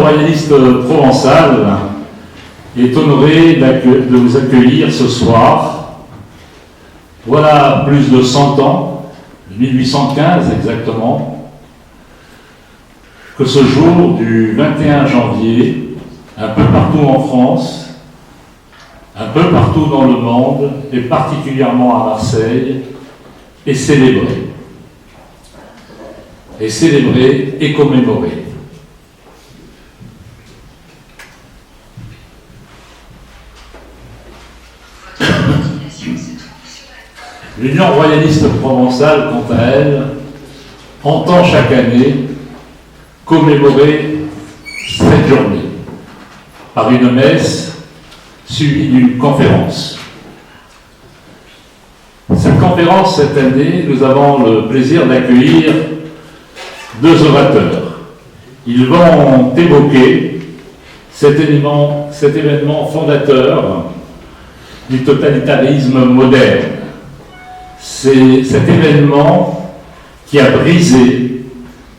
royaliste provençal est honoré de vous accueillir ce soir. Voilà plus de 100 ans, 1815 exactement, que ce jour du 21 janvier, un peu partout en France, un peu partout dans le monde, et particulièrement à Marseille, est célébré. Est célébré et commémoré. L'Union royaliste provençale, quant à elle, entend chaque année commémorer cette journée par une messe suivie d'une conférence. Cette conférence, cette année, nous avons le plaisir d'accueillir deux orateurs. Ils vont évoquer cet événement fondateur du totalitarisme moderne. C'est cet événement qui a brisé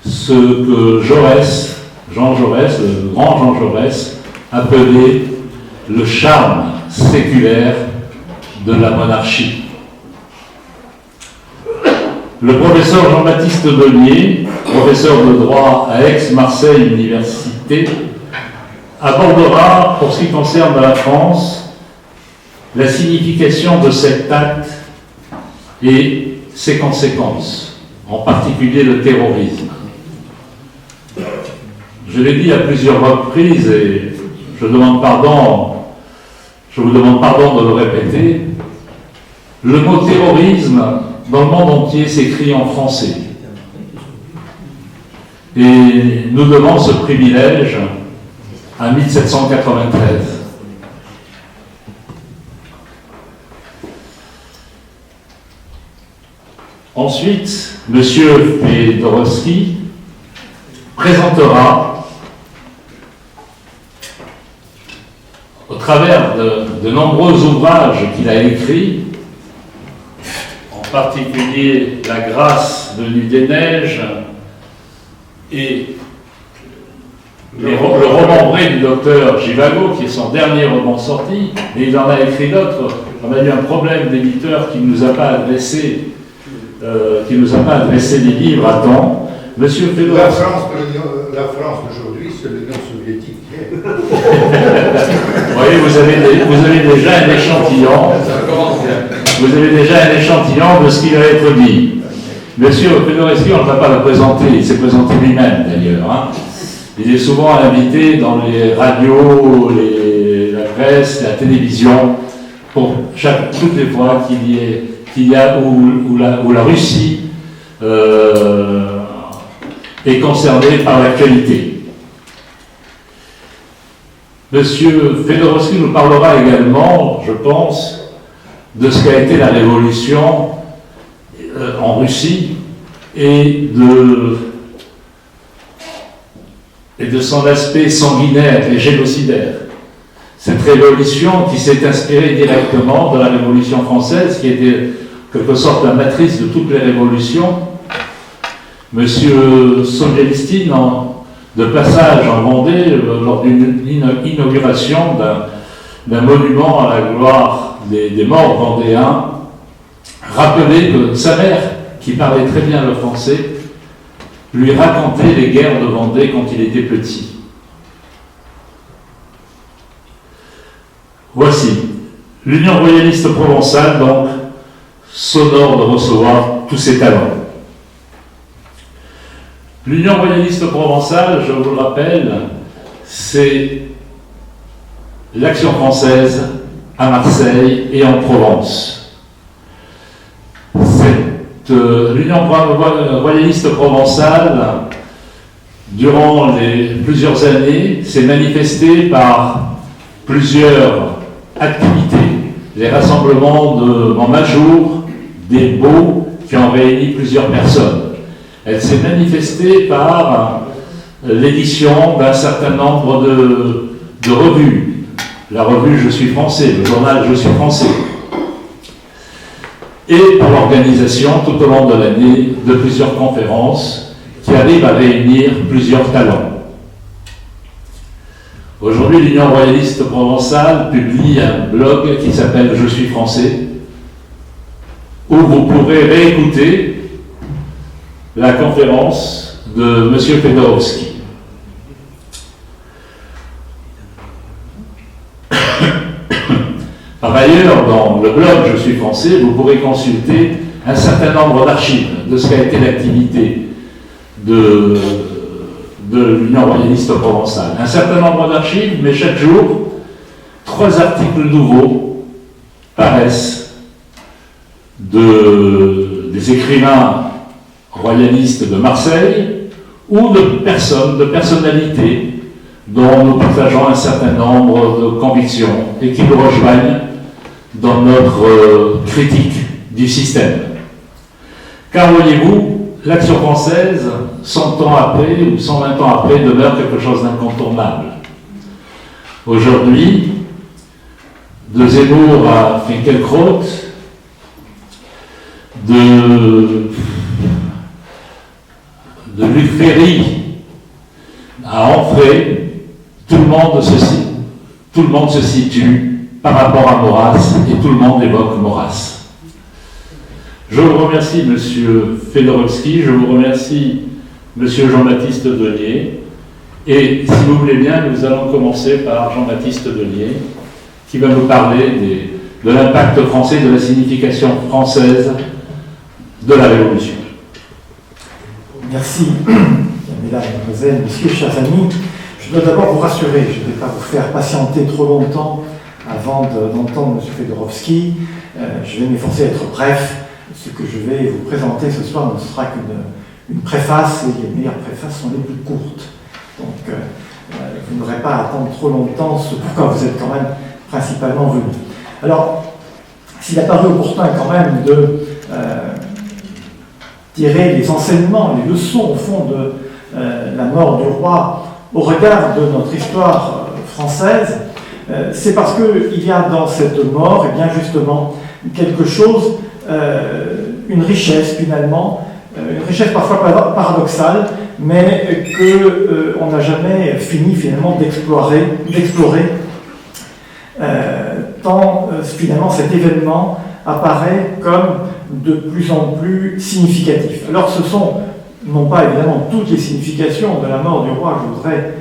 ce que Jean Jaurès, le grand Jean Jaurès, appelait le charme séculaire de la monarchie. Le professeur Jean-Baptiste Bonnier, professeur de droit à Aix-Marseille Université, abordera, pour ce qui concerne la France, la signification de cet acte et ses conséquences, en particulier le terrorisme. Je l'ai dit à plusieurs reprises et je vous demande pardon de le répéter, le mot terrorisme dans le monde entier s'écrit en français. Et nous devons ce privilège à 1793. Ensuite, M. Fedorovski présentera, au travers de nombreux ouvrages qu'il a écrits, en particulier La grâce venue des neiges et le roman vrai du docteur Givago, qui est son dernier roman sorti, et il en a écrit d'autres. On a eu un problème d'éditeur qui ne nous a pas adressé des livres à temps. Monsieur Fedorovski. La France d'aujourd'hui, c'est l'Union soviétique. Vous voyez, vous avez déjà un échantillon. Vous avez déjà un échantillon de ce qui va être dit. Monsieur Fedorovski, on ne va pas le présenter, il s'est présenté lui-même d'ailleurs. Hein. Il est souvent invité dans les radios, la presse, la télévision, pour toutes les fois qu'il y a où la Russie est concernée par l'actualité. Monsieur Fedorovski nous parlera également, je pense, de ce qu'a été la révolution en Russie et de son aspect sanguinaire et génocidaire. Cette révolution qui s'est inspirée directement de la Révolution française, qui était en quelque sorte la matrice de toutes les révolutions. Monsieur Solzhenitsyn, de passage en Vendée, lors d'une inauguration d'un monument à la gloire des morts vendéens, rappelait que sa mère, qui parlait très bien le français, lui racontait les guerres de Vendée quand il était petit. Voici, l'Union royaliste provençale, donc, s'honore de recevoir tous ces talents. L'Union royaliste provençale, je vous le rappelle, c'est l'Action française à Marseille et en Provence. L'Union royaliste provençale, durant plusieurs années, s'est manifestée par plusieurs activités. Les rassemblements de Montmajour, des Baux, qui ont réuni plusieurs personnes. Elle s'est manifestée par l'édition d'un certain nombre de revues. La revue Je suis français, le journal Je suis français. Et par l'organisation tout au long de l'année de plusieurs conférences qui arrivent à réunir plusieurs talents. Aujourd'hui, l'Union royaliste provençale publie un blog qui s'appelle Je suis français, où vous pourrez réécouter la conférence de M. Fedorovski. Par ailleurs, dans le blog Je suis français, vous pourrez consulter un certain nombre d'archives de ce qu'a été l'activité de l'Union royaliste provençale. Un certain nombre d'archives, mais chaque jour, 3 articles nouveaux paraissent des écrivains royalistes de Marseille ou de personnes, de personnalités dont nous partageons un certain nombre de convictions et qui nous rejoignent dans notre critique du système. Car voyez-vous, l'action française, 100 ans après ou 120 ans après, demeure quelque chose d'incontournable. Aujourd'hui, de Zemmour à Finkielkraut, de Luc Ferry à Onfray, tout le monde se situe par rapport à Maurras et tout le monde évoque Maurras. Je vous remercie, M. Fedorovski, je vous remercie, M. Jean-Baptiste Denier, et si vous voulez bien, nous allons commencer par Jean-Baptiste Denier, qui va nous parler de l'impact français, de la signification française de la Révolution. Merci, mesdames, mademoiselles, messieurs, chers amis. Je dois d'abord vous rassurer, je ne vais pas vous faire patienter trop longtemps avant d'entendre M. Fedorovski. Je vais m'efforcer d'être bref. Ce que je vais vous présenter ce soir ne sera qu'une préface, et les meilleures préfaces sont les plus courtes. Donc, vous n'aurez pas à attendre trop longtemps, ce pourquoi vous êtes quand même principalement venus. Alors, s'il a paru opportun quand même de tirer les enseignements, les leçons au fond de la mort du roi au regard de notre histoire française, c'est parce qu'il y a dans cette mort, et bien justement, quelque chose, une richesse finalement, une richesse parfois paradoxale, mais qu'on n'a jamais fini finalement d'explorer, tant finalement cet événement apparaît comme de plus en plus significatif. Alors ce sont non pas évidemment toutes les significations de la mort du roi que je voudrais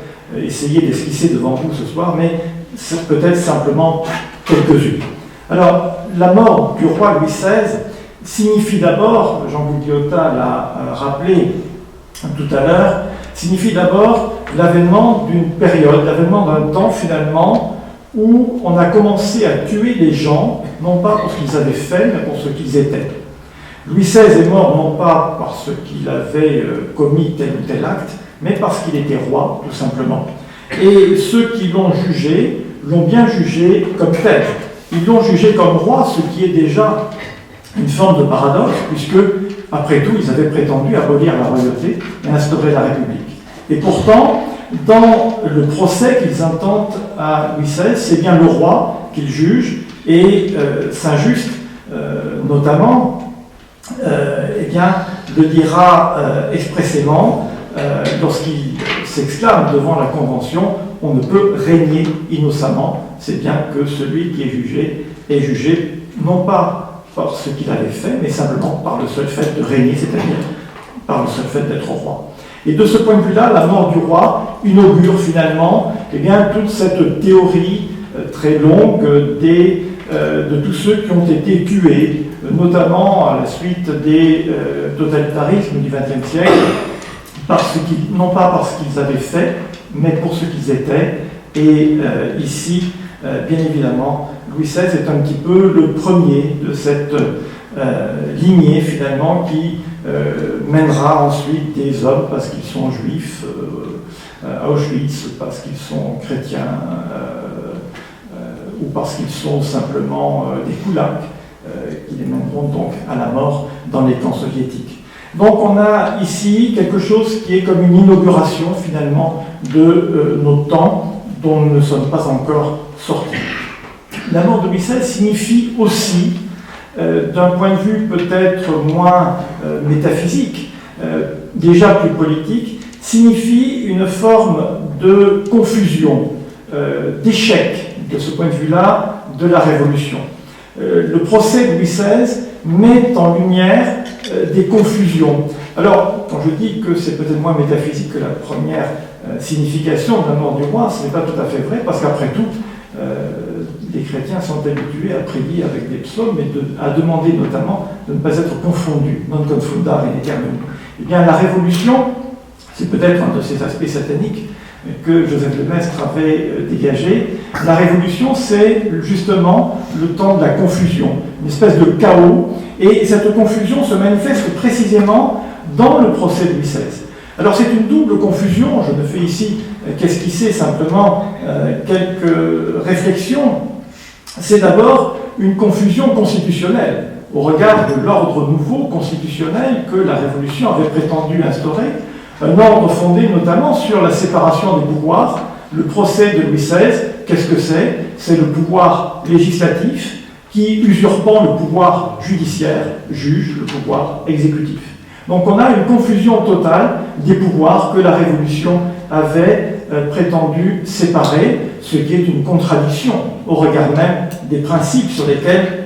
essayer d'esquisser devant vous ce soir, mais peut-être simplement quelques-unes. Alors, la mort du roi Louis XVI signifie d'abord, Jean Gugliotta l'a rappelé tout à l'heure, signifie d'abord l'avènement d'une période, l'avènement d'un temps finalement où on a commencé à tuer les gens, non pas pour ce qu'ils avaient fait, mais pour ce qu'ils étaient. Louis XVI est mort non pas parce qu'il avait commis tel ou tel acte, mais parce qu'il était roi, tout simplement. Et ceux qui l'ont jugé, l'ont bien jugé comme tel. Ils l'ont jugé comme roi, ce qui est déjà une forme de paradoxe, puisque, après tout, ils avaient prétendu abolir la royauté et instaurer la République. Et pourtant, dans le procès qu'ils intentent à Louis XVI, c'est bien le roi qu'ils jugent, et Saint-Just, notamment, eh bien, le dira expressément lorsqu'il s'exclame devant la Convention, on ne peut régner innocemment, c'est bien que celui qui est jugé non pas par ce qu'il avait fait, mais simplement par le seul fait de régner, c'est-à-dire par le seul fait d'être roi. Et de ce point de vue-là, la mort du roi inaugure finalement eh bien, toute cette théorie très longue de tous ceux qui ont été tués, notamment à la suite des totalitarismes du XXe siècle, non pas parce qu'ils avaient fait, mais pour ce qu'ils étaient. Et ici, bien évidemment, Louis XVI est un petit peu le premier de cette lignée, finalement, qui mènera ensuite des hommes parce qu'ils sont juifs à Auschwitz, parce qu'ils sont chrétiens, ou parce qu'ils sont simplement des koulaks, qui les mèneront donc à la mort dans les camps soviétiques. Donc on a ici quelque chose qui est comme une inauguration finalement de nos temps dont nous ne sommes pas encore sortis. La mort de Louis XVI signifie aussi, d'un point de vue peut-être moins métaphysique, déjà plus politique, signifie une forme de confusion d'échec, de ce point de vue-là, de la Révolution. Le procès de Louis XVI met en lumière des confusions. Alors, quand je dis que c'est peut-être moins métaphysique que la première signification de la mort du roi, ce n'est pas tout à fait vrai, parce qu'après tout, les chrétiens sont habitués à prier avec des psaumes et à demander notamment de ne pas être confondus, non confundare in aeternum. Eh bien, la Révolution, c'est peut-être un de ces aspects sataniques que Joseph Le Maistre avait dégagé. La Révolution, c'est justement le temps de la confusion, une espèce de chaos, et cette confusion se manifeste précisément dans le procès de Louis XVI. Alors c'est une double confusion, je ne fais ici qu'esquisser simplement quelques réflexions. C'est d'abord une confusion constitutionnelle, au regard de l'ordre nouveau constitutionnel que la Révolution avait prétendu instaurer, un ordre fondé notamment sur la séparation des pouvoirs. Le procès de Louis XVI, qu'est-ce que c'est? C'est le pouvoir législatif qui, usurpant le pouvoir judiciaire, juge le pouvoir exécutif. Donc on a une confusion totale des pouvoirs que la Révolution avait prétendu séparer, ce qui est une contradiction au regard même des principes sur lesquels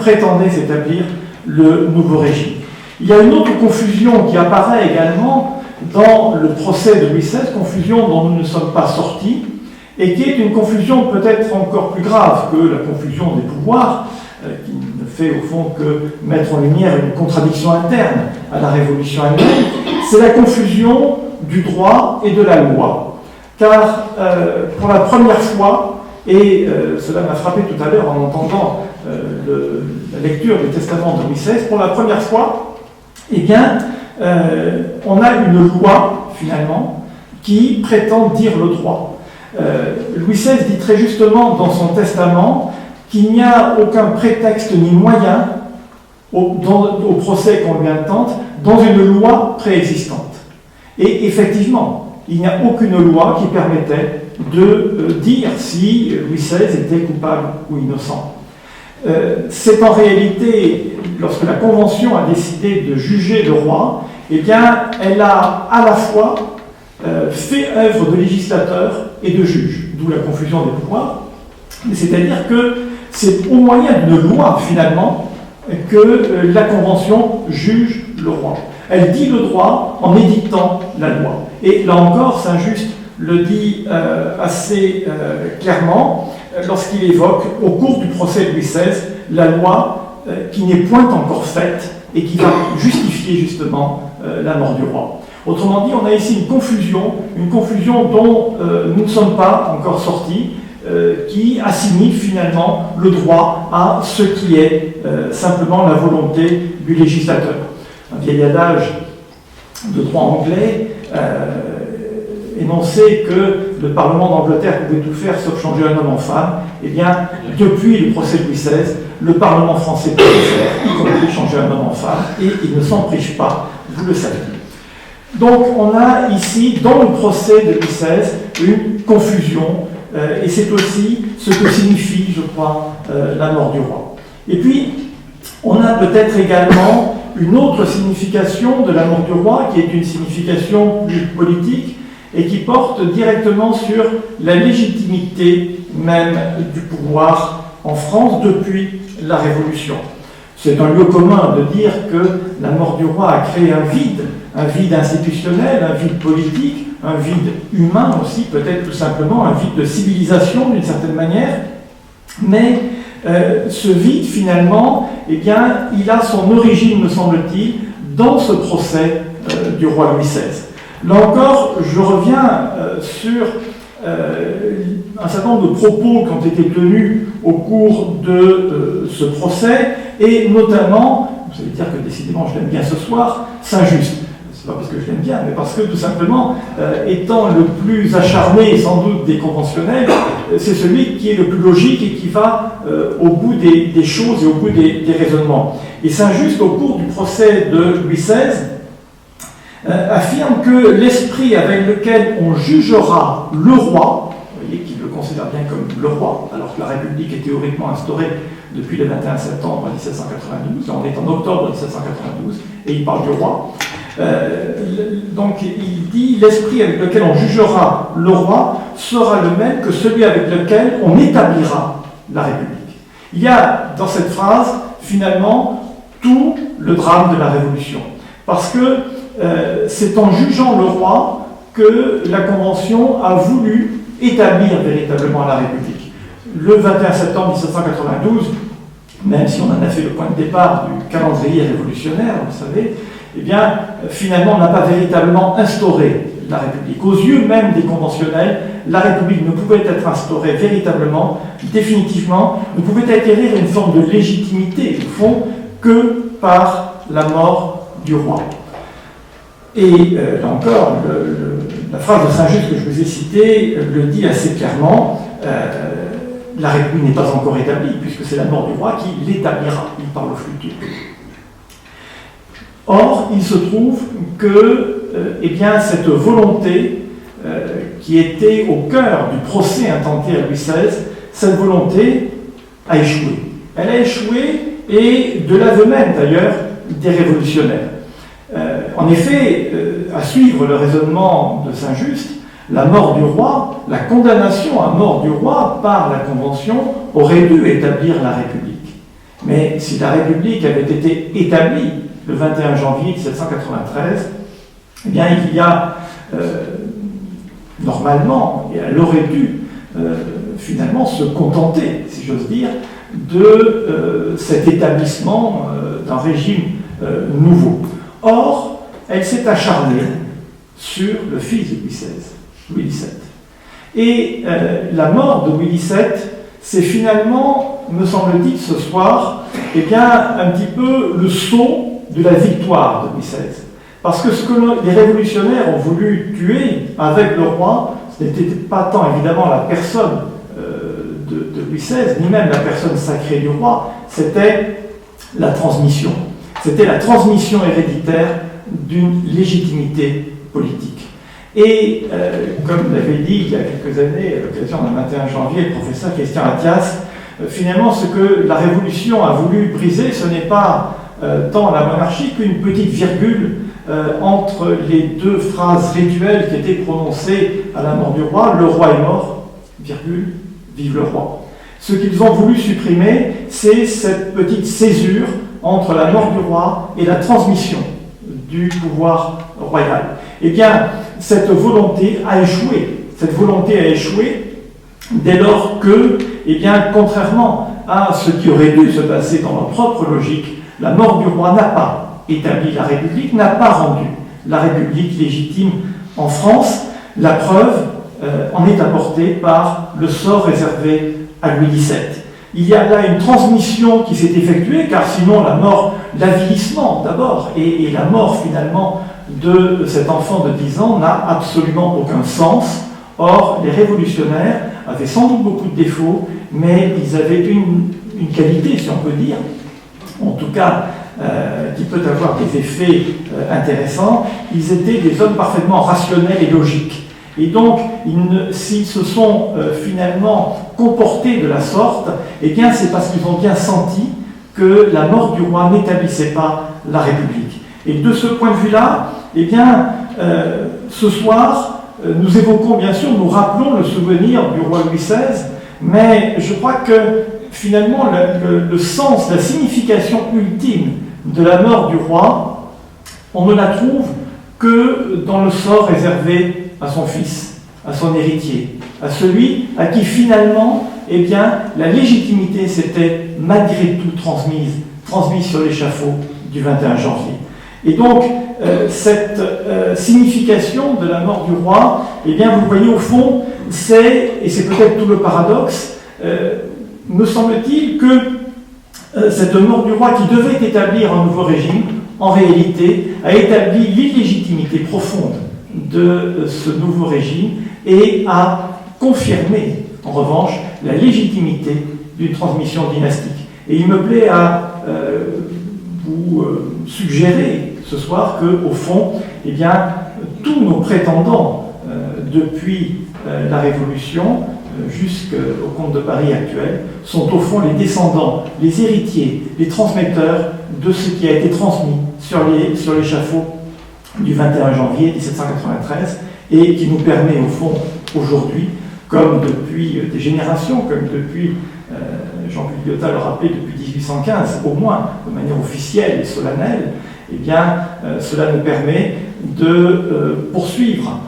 prétendait s'établir le nouveau régime. Il y a une autre confusion qui apparaît également dans le procès de Louis XVI, confusion dont nous ne sommes pas sortis, et qui est une confusion peut-être encore plus grave que la confusion des pouvoirs, qui ne fait au fond que mettre en lumière une contradiction interne à la Révolution elle-même, c'est la confusion du droit et de la loi. Car pour la première fois, et cela m'a frappé tout à l'heure en entendant la lecture du testament de Louis XVI, pour la première fois, eh bien, on a une loi, finalement, qui prétend dire le droit. Louis XVI dit très justement dans son testament qu'il n'y a aucun prétexte ni moyen au procès qu'on lui intente dans une loi préexistante. Et effectivement, il n'y a aucune loi qui permettait de dire si Louis XVI était coupable ou innocent. C'est en réalité, lorsque la Convention a décidé de juger le roi, eh bien, elle a à la fois fait œuvre de législateur et de juge, d'où la confusion des pouvoirs. C'est-à-dire que c'est au moyen d'une loi, finalement, que la Convention juge le roi. Elle dit le droit en édictant la loi. Et là encore, Saint-Just le dit assez clairement lorsqu'il évoque, au cours du procès de Louis XVI, la loi qui n'est point encore faite et qui va justifier justement la mort du roi. Autrement dit, on a ici une confusion dont nous ne sommes pas encore sortis, qui assigne finalement le droit à ce qui est simplement la volonté du législateur. Un vieil adage de droit anglais énonçait que le Parlement d'Angleterre pouvait tout faire sauf changer un homme en femme. Eh bien, depuis le procès de Louis XVI, le Parlement français peut tout faire, y compris changer un homme en femme, et il ne s'en prive pas, vous le savez. Donc, on a ici, dans le procès de Louis XVI, une confusion, et c'est aussi ce que signifie, je crois, la mort du roi. Et puis, on a peut-être également une autre signification de la mort du roi, qui est une signification plus politique, et qui porte directement sur la légitimité même du pouvoir en France depuis la Révolution. C'est un lieu commun de dire que la mort du roi a créé un vide institutionnel, un vide politique, un vide humain aussi, peut-être tout simplement un vide de civilisation d'une certaine manière. Mais ce vide, finalement, eh bien, il a son origine, me semble-t-il, dans ce procès du roi Louis XVI. Là encore, je reviens sur un certain nombre de propos qui ont été tenus au cours de ce procès, et notamment, vous allez dire que décidément je l'aime bien ce soir, Saint-Just. C'est pas parce que je l'aime bien, mais parce que tout simplement, étant le plus acharné sans doute des conventionnels, c'est celui qui est le plus logique et qui va au bout des choses et au bout des raisonnements. Et Saint-Just, au cours du procès de Louis XVI, affirme que l'esprit avec lequel on jugera le roi, vous voyez qu'il le considère bien comme le roi, alors que la République est théoriquement instaurée depuis le 21 septembre 1792, on est en octobre 1792, et il parle du roi. Donc il dit « L'esprit avec lequel on jugera le roi sera le même que celui avec lequel on établira la République ». Il y a dans cette phrase, finalement, tout le drame de la Révolution. Parce que c'est en jugeant le roi que la Convention a voulu établir véritablement la République. Le 21 septembre 1792, même si on en a fait le point de départ du calendrier révolutionnaire, vous savez, eh bien, finalement, on n'a pas véritablement instauré la République. Aux yeux même des conventionnels, la République ne pouvait être instaurée véritablement, définitivement, ne pouvait acquérir une forme de légitimité, au fond, que par la mort du roi. Et là encore, la phrase de Saint-Just que je vous ai citée le dit assez clairement. La République n'est pas encore établie, puisque c'est la mort du roi qui l'établira. Il parle au futur. Or, il se trouve que eh bien, cette volonté qui était au cœur du procès intenté à Louis XVI, cette volonté a échoué. Elle a échoué, et de l'aveu même d'ailleurs des révolutionnaires. En effet, à suivre le raisonnement de Saint-Just, la mort du roi, la condamnation à mort du roi par la Convention aurait dû établir la République. Mais si la République avait été établie le 21 janvier 1793, eh bien il y a normalement, et elle aurait dû finalement se contenter, si j'ose dire, de cet établissement d'un régime nouveau. Or, elle s'est acharnée sur le fils de Louis XVI, Louis XVII. Et la mort de Louis XVII, c'est finalement, me semble-t-il, ce soir, eh bien, un petit peu le sceau de la victoire de Louis XVI. Parce que ce que les révolutionnaires ont voulu tuer avec le roi, ce n'était pas tant évidemment la personne de Louis XVI, ni même la personne sacrée du roi, c'était la transmission. C'était la transmission héréditaire d'une légitimité politique. Et comme l'avait dit il y a quelques années, à l'occasion d'un 21 janvier, le professeur Christian Athias, finalement ce que la Révolution a voulu briser, ce n'est pas tant la monarchie qu'une petite virgule entre les deux phrases rituelles qui étaient prononcées à la mort du roi, le roi est mort, virgule, vive le roi. Ce qu'ils ont voulu supprimer, c'est cette petite césure entre la mort du roi et la transmission du pouvoir royal. Eh bien, cette volonté a échoué. Cette volonté a échoué dès lors que, eh bien, contrairement à ce qui aurait dû se passer dans leur propre logique, la mort du roi n'a pas établi la République, n'a pas rendu la République légitime en France. La preuve en est apportée par le sort réservé à Louis XVII. Il y a là une transmission qui s'est effectuée, car sinon la mort, l'avilissement d'abord, et la mort finalement de cet enfant de 10 ans n'a absolument aucun sens. Or, les révolutionnaires avaient sans doute beaucoup de défauts, mais ils avaient une qualité, si on peut dire, en tout cas, qui peut avoir des effets intéressants. Ils étaient des hommes parfaitement rationnels et logiques. Et donc, s'ils se sont finalement comportés de la sorte, eh bien, c'est parce qu'ils ont bien senti que la mort du roi n'établissait pas la République. Et de ce point de vue-là, eh bien, ce soir, nous évoquons bien sûr, nous rappelons le souvenir du roi Louis XVI, mais je crois que finalement, le sens, la signification ultime de la mort du roi, on ne la trouve que dans le sort réservé à son fils, à son héritier, à celui à qui finalement, eh bien, la légitimité s'était malgré tout transmise sur l'échafaud du 21 janvier. Et donc, cette signification de la mort du roi, eh bien, vous voyez au fond, et c'est peut-être tout le paradoxe, me semble-t-il que cette mort du roi qui devait établir un nouveau régime, en réalité, a établi l'illégitimité profonde de ce nouveau régime et a confirmé, en revanche, la légitimité d'une transmission dynastique. Et il me plaît à vous suggérer ce soir qu'au fond, eh bien, tous nos prétendants depuis la Révolution jusqu'au comte de Paris actuel sont au fond les descendants, les héritiers, les transmetteurs de ce qui a été transmis sur l'échafaud du 21 janvier 1793 et qui nous permet au fond aujourd'hui, comme depuis des générations, comme depuis Jean-Claude Lyotard le rappelait depuis 1815 au moins, de manière officielle et solennelle, eh bien cela nous permet de poursuivre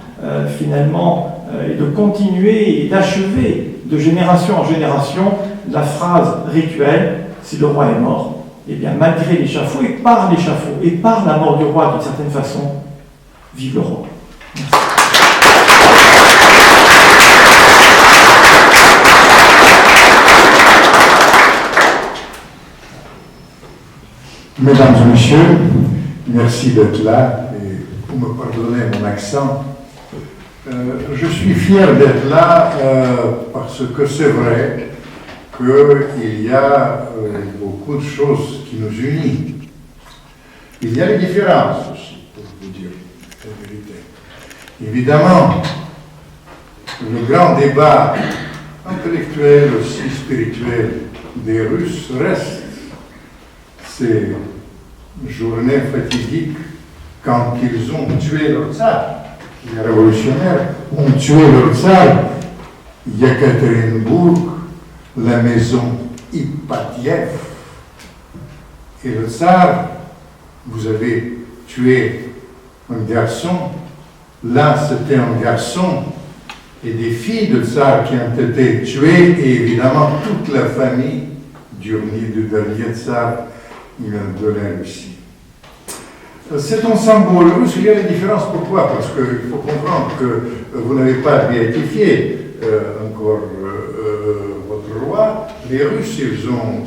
finalement et de continuer et d'achever de génération en génération la phrase rituelle « si le roi est mort », eh bien malgré l'échafaud et par la mort du roi d'une certaine façon, vive le roi. Merci. Mesdames et messieurs, merci d'être là et pour me pardonner mon accent. Je suis fier d'être là parce que c'est vrai qu'il y a beaucoup de choses qui nous unissent. Il y a les différences aussi, pour vous dire la vérité. Évidemment, le grand débat intellectuel aussi spirituel des Russes reste ces journées fatidiques quand ils ont tué leur tsar. Les révolutionnaires ont tué leur tsar, Yekaterinbourg, la maison Ipatiev. Et le tsar, vous avez tué un garçon, là c'était un garçon, et des filles de tsar qui ont été tuées, et évidemment toute la famille du dernier tsar de la Russie. C'est un symbole russe. Il y a des différences. Pourquoi? Parce qu'il faut comprendre que vous n'avez pas béatifié encore votre roi. Les Russes, ils ont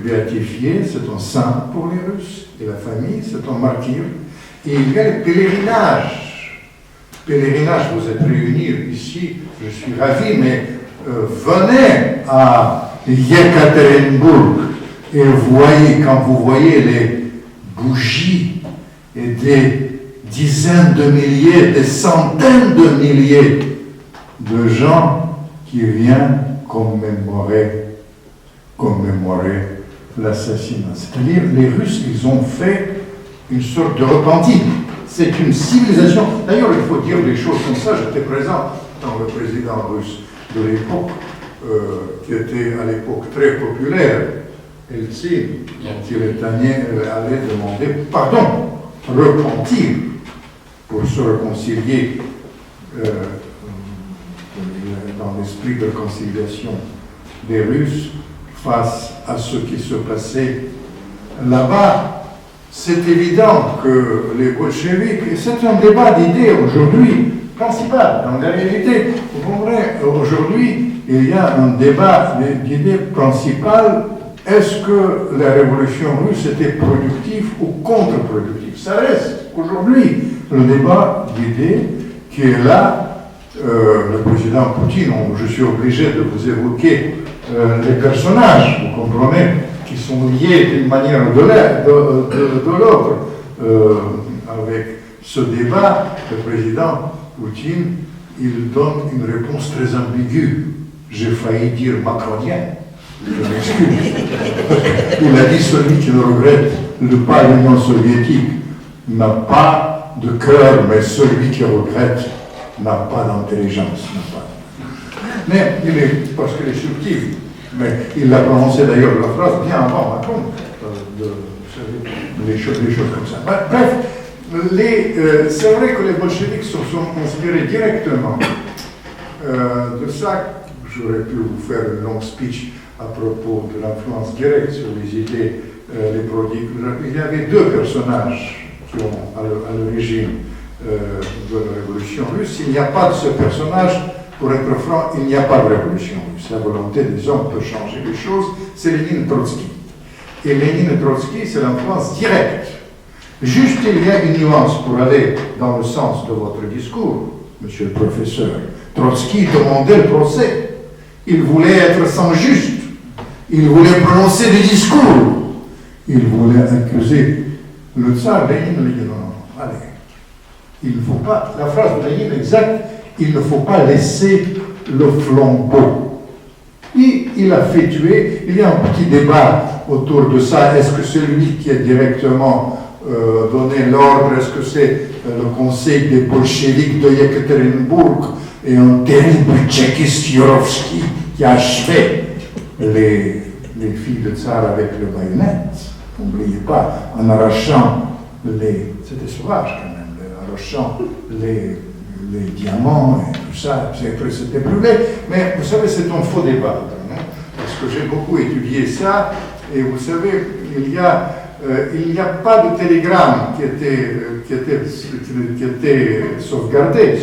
béatifié. C'est un saint pour les Russes et la famille. C'est un martyr. Et il y a le pèlerinage. Pèlerinage, vous êtes réunis ici. Je suis ravi, mais venez à Yekaterinbourg. Et voyez, quand vous voyez les bougies et des dizaines de milliers, des centaines de milliers de gens qui viennent commémorer l'assassinat. C'est-à-dire, les Russes, ils ont fait une sorte de repentir. C'est une civilisation. D'ailleurs, il faut dire des choses comme ça. J'étais présent dans le président russe de l'époque, qui était à l'époque très populaire. Eltsine, dont il allait demander pardon, repentir, pour se réconcilier dans l'esprit de réconciliation des Russes face à ce qui se passait là-bas. C'est évident que les bolcheviks, et c'est un débat d'idées aujourd'hui principal, dans la réalité, vous comprenez, aujourd'hui, il y a un débat d'idées principal. Est-ce que la révolution russe était productive ou contre-productive? Ça reste aujourd'hui le débat d'idées qui est là. Le président Poutine, je suis obligé de vous évoquer les personnages, vous comprenez, qui sont liés d'une manière ou de l'autre avec ce débat. Le président Poutine, il donne une réponse très ambiguë. J'ai failli dire macronien. Je m'excuse. Il a dit celui qui ne regrette pas l'Union soviétique n'a pas de cœur, mais celui qui regrette n'a pas d'intelligence. Mais il est, parce qu'il est subtil, mais il a prononcé d'ailleurs la phrase bien avant Macron, des choses comme ça. Bref, c'est vrai que les bolcheviks se sont inspirés directement de ça. J'aurais pu vous faire un long speech à propos de l'influence directe sur les idées, les produits. Il y avait deux personnages qui ont à l'origine de la révolution russe. Il n'y a pas de ce personnage, pour être franc, il n'y a pas de révolution russe. La volonté des hommes peut changer les choses, c'est Lénine et Trotsky. Et Lénine et Trotsky, c'est l'influence directe. Juste, il y a une nuance pour aller dans le sens de votre discours, monsieur le professeur. Trotsky demandait le procès. Il voulait être sans juste. Il voulait prononcer des discours. Il voulait accuser le tsar. Lénine lui dit non, allez, il ne faut pas, la phrase de Lénine exacte, il ne faut pas laisser le flambeau. Il a fait tuer. Il y a un petit débat autour de ça. Est-ce que c'est lui qui a directement donné l'ordre? Est-ce que c'est le conseil des bolcheviks de Yekaterinbourg et un terrible tchéquiste Yurovsky qui a achevé les filles de tsar avec le baïonnette. N'oubliez pas, en arrachant c'était sauvage quand même, en arrachant les diamants et tout ça, après c'était brûlé. Mais vous savez, c'est un faux débat, hein, parce que j'ai beaucoup étudié ça, et vous savez, il n'y a pas de télégramme qui était sauvegardé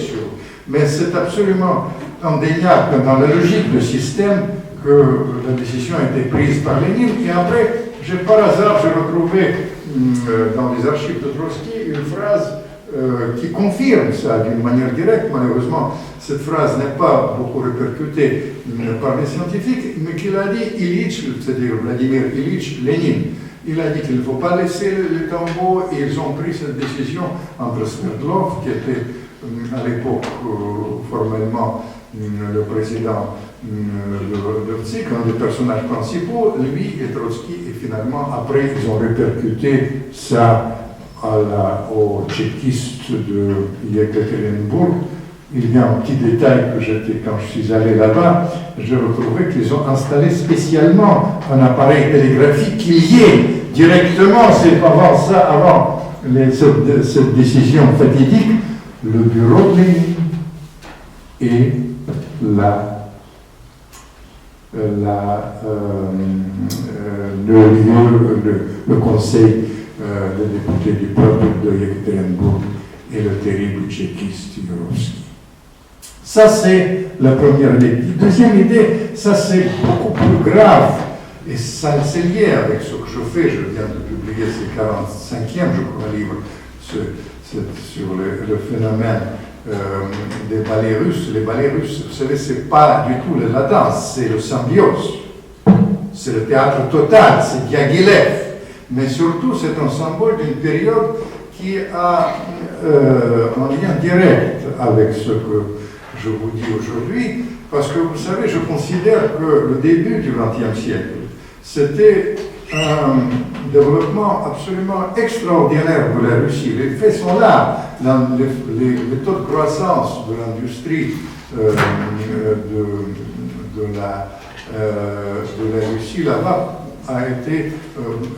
mais c'est absolument indéniable dans la logique du système que la décision a été prise par Lénine. Et après, par hasard, j'ai retrouvé dans les archives de Trotsky une phrase qui confirme ça d'une manière directe. Malheureusement, cette phrase n'est pas beaucoup répercutée par les scientifiques, mais qu'il a dit Ilitch, c'est-à-dire Vladimir Ilitch Lénine. Il a dit qu'il ne faut pas laisser les tombeaux, et ils ont pris cette décision entre Sverdlov, qui était à l'époque formellement le président de TSIC, un des personnages principaux, lui et Trotsky, et finalement après ils ont répercuté ça aux tchéquistes de Yekaterinbourg. Il y a un petit détail quand je suis allé là-bas, j'ai retrouvé qu'ils ont installé spécialement un appareil télégraphique qui liait directement, c'est avant cette décision fatidique, le bureau de Lénine et le conseil de députés du peuple de Yekaterinbourg et le terrible tchéquiste Yurovsky. Ça, c'est la première idée. Deuxième idée, ça c'est beaucoup plus grave, et ça c'est lié avec ce que je fais. Je viens de publier ce 45e, je crois, livre sur le phénomène des ballets russes. Les ballets russes, vous savez, c'est pas du tout la danse, c'est le symbiose. C'est le théâtre total, c'est Diaghilev. Mais surtout, c'est un symbole d'une période qui a un lien direct avec ce que je vous dis aujourd'hui, parce que vous savez, je considère que le début du XXe siècle, c'était un développement absolument extraordinaire de la Russie. Les faits sont là. Les taux de croissance de l'industrie de la Russie là-bas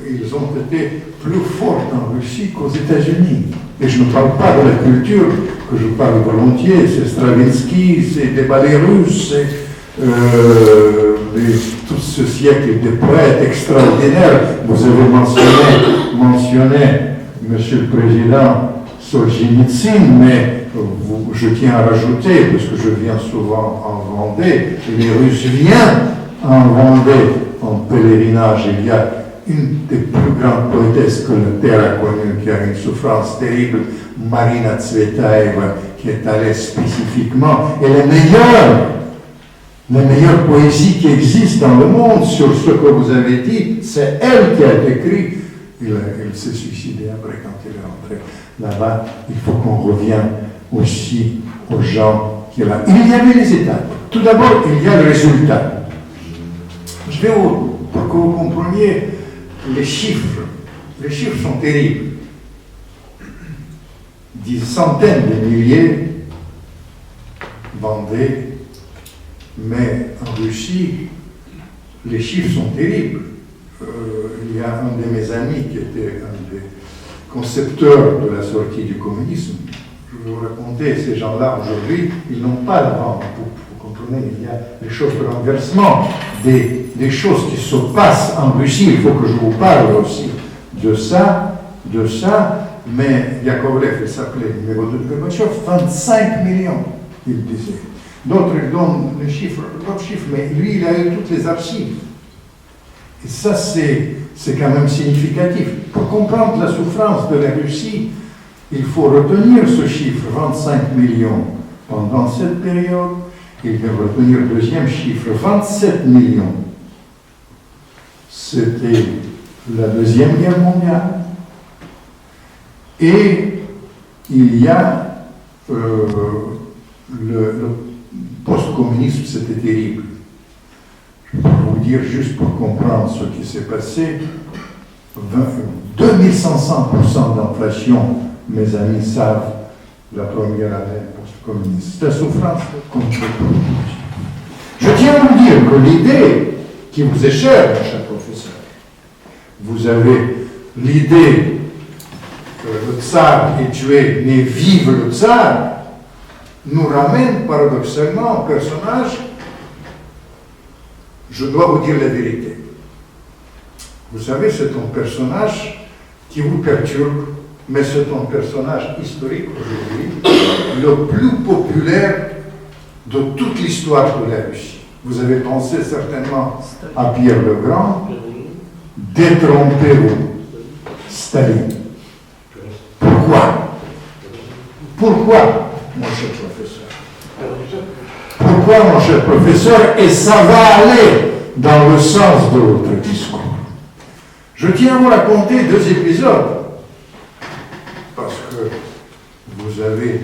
ils ont été plus forts en Russie qu'aux États-Unis. Et je ne parle pas de la culture, que je parle volontiers, c'est Stravinsky, c'est des ballets russes, c'est tout ce siècle de poètes extraordinaires. Vous avez mentionné, Monsieur le Président, Solzhenitsyn, mais je tiens à rajouter, parce que je viens souvent en Vendée, et les Russes viennent en Vendée en pèlerinage. Il y a une des plus grandes poétesses que la Terre a connue, qui a une souffrance terrible, Marina Tsvetaeva, qui est allée spécifiquement, et la meilleure poésie qui existe dans le monde sur ce que vous avez dit, c'est elle qui a écrit. Elle s'est suicidée après quand elle est rentrée là-bas. Il faut qu'on revienne aussi aux gens qui là. Il y avait les étapes. Tout d'abord, il y a le résultat. Je vais pour que vous compreniez les chiffres. Les chiffres sont terribles. Des centaines de milliers vendés, mais en Russie, les chiffres sont terribles. Il y a un de mes amis qui était un des concepteurs de la sortie du communisme. Je vais vous raconter, ces gens-là aujourd'hui, ils n'ont pas d'avant. Vous comprenez, il y a des choses de renversement, des choses qui se passent en Russie. Il faut que je vous parle aussi de ça, mais Yakovlev, il s'appelait le numéro 2 de Gorbatchev, 25 millions, il disait. D'autres donnent les chiffres, d'autres chiffres, mais lui, il a eu toutes les archives. Et ça, c'est quand même significatif. Pour comprendre la souffrance de la Russie, il faut retenir ce chiffre, 25 millions, pendant cette période. Il faut retenir le deuxième chiffre, 27 millions. C'était la Deuxième Guerre mondiale. Et il y a le post-communisme, c'était terrible. Je vais vous dire juste pour comprendre ce qui s'est passé. 2500% d'inflation, mes amis savent la première année post-communiste. C'est la souffrance contre le communisme. Je tiens à vous dire que l'idée qui vous est chère, mon cher professeur, vous avez l'idée que le tsar est tué, mais vive le tsar, nous ramène paradoxalement au personnage. Je dois vous dire la vérité. Vous savez, c'est un personnage qui vous perturbe, mais c'est un personnage historique aujourd'hui, le plus populaire de toute l'histoire de la Russie. Vous avez pensé certainement à Pierre le Grand, détrompez-vous, Staline. Pourquoi? Pourquoi, mon cher professeur? Pourquoi, mon cher professeur? Et ça va aller dans le sens de votre discours. Je tiens à vous raconter 2 épisodes, parce que vous avez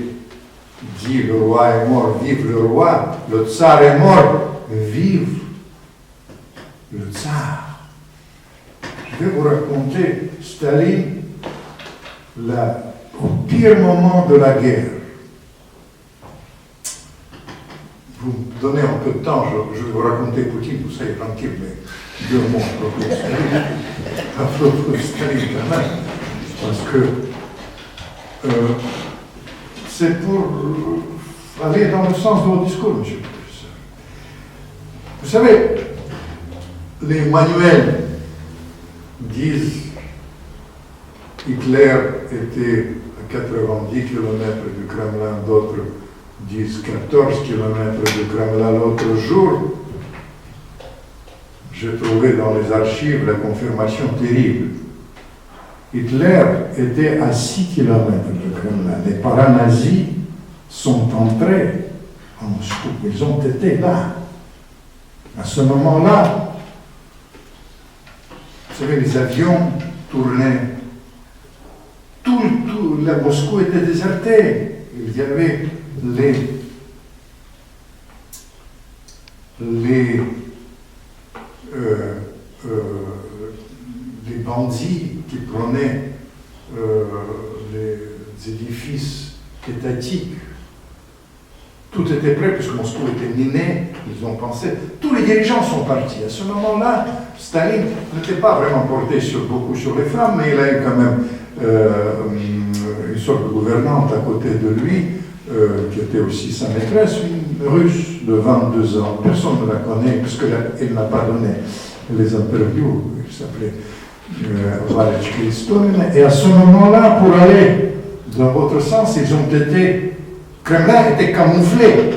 dit le roi est mort, vive le roi, le tsar est mort, vive le tsar. Je vais vous raconter Staline au pire moment de la guerre. Vous me donnez un peu de temps, je vais vous raconter Poutine, vous soyez tranquille, mais 2 mots à propos de Staline quand même, parce que c'est pour aller dans le sens de votre discours, monsieur le professeur. Vous savez, les manuels disent Hitler était à 90 km du Kremlin, d'autres disent 14 km du Kremlin. L'autre jour, j'ai trouvé dans les archives la confirmation terrible. Hitler était à 6 km du Kremlin. Les paranazis sont entrés en Moscou. Ils ont été là. À ce moment-là, vous savez, les avions tournaient. La Moscou était désertée. Il y avait les bandits qui prenaient les édifices étatiques. Tout était prêt puisque Moscou était miné, ils ont pensé. Tous les dirigeants sont partis. À ce moment-là, Staline n'était pas vraiment porté beaucoup sur les femmes, mais il a eu quand même une sorte de gouvernante à côté de lui, qui était aussi sa maîtresse, une russe de 22 ans. Personne ne la connaît puisqu'elle n'a pas donné les interviews. Il s'appelait Valechka Istomin. Et à ce moment-là, pour aller dans votre sens, ils ont été. Kremlin était camouflé.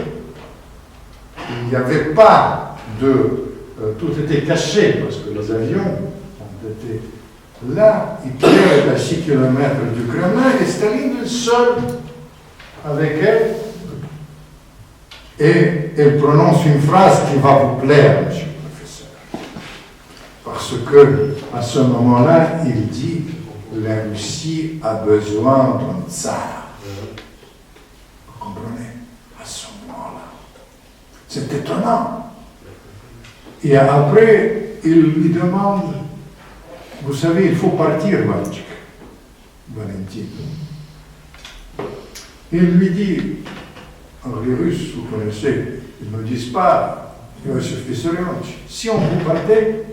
Il n'y avait pas de. Tout était caché parce que les avions ont été là. Hitler est à 6 km du Kremlin et Staline est seul avec elle. Et elle prononce une phrase qui va vous plaire, monsieur le professeur. Parce que, à ce moment-là, il dit la Russie a besoin d'un tsar. Vous comprenez? À ce moment-là. C'est étonnant. Et après, il lui demande, vous savez, il faut partir, Valentine. Il lui dit, alors les Russes, vous connaissez, ils ne disent pas, si on vous partait,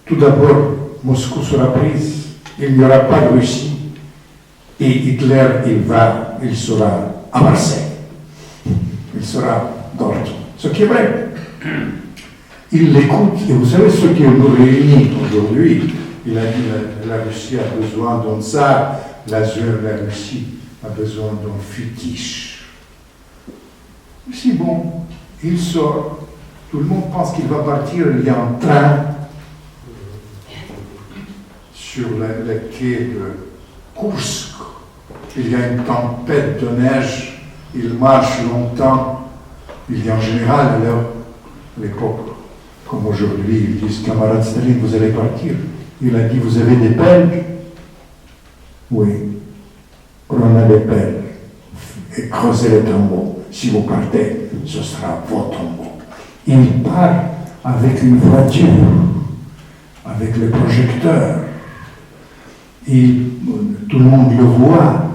tout d'abord, Moscou sera prise, il n'y aura pas de Russie, et Hitler, il sera à Marseille. Il sera Dortmund. Ce qui est vrai. Il l'écoute, et vous savez ce qui nous réunit aujourd'hui. Il a dit la Russie a besoin d'un tsar, la Russie a besoin d'un fétiche. C'est bon, il sort, tout le monde pense qu'il va partir, il y a un train sur la quai de Kursk. Il y a une tempête de neige, il marche longtemps. Il y a en général, alors, à l'époque, comme aujourd'hui, ils disent, camarade Staline, vous allez partir. Il a dit, vous avez des pelles? Oui. Prenez les pelles et creusez les tombeaux. Si vous partez, ce sera vos tombeaux. Il part avec une voiture, avec les projecteurs. Tout le monde le voit.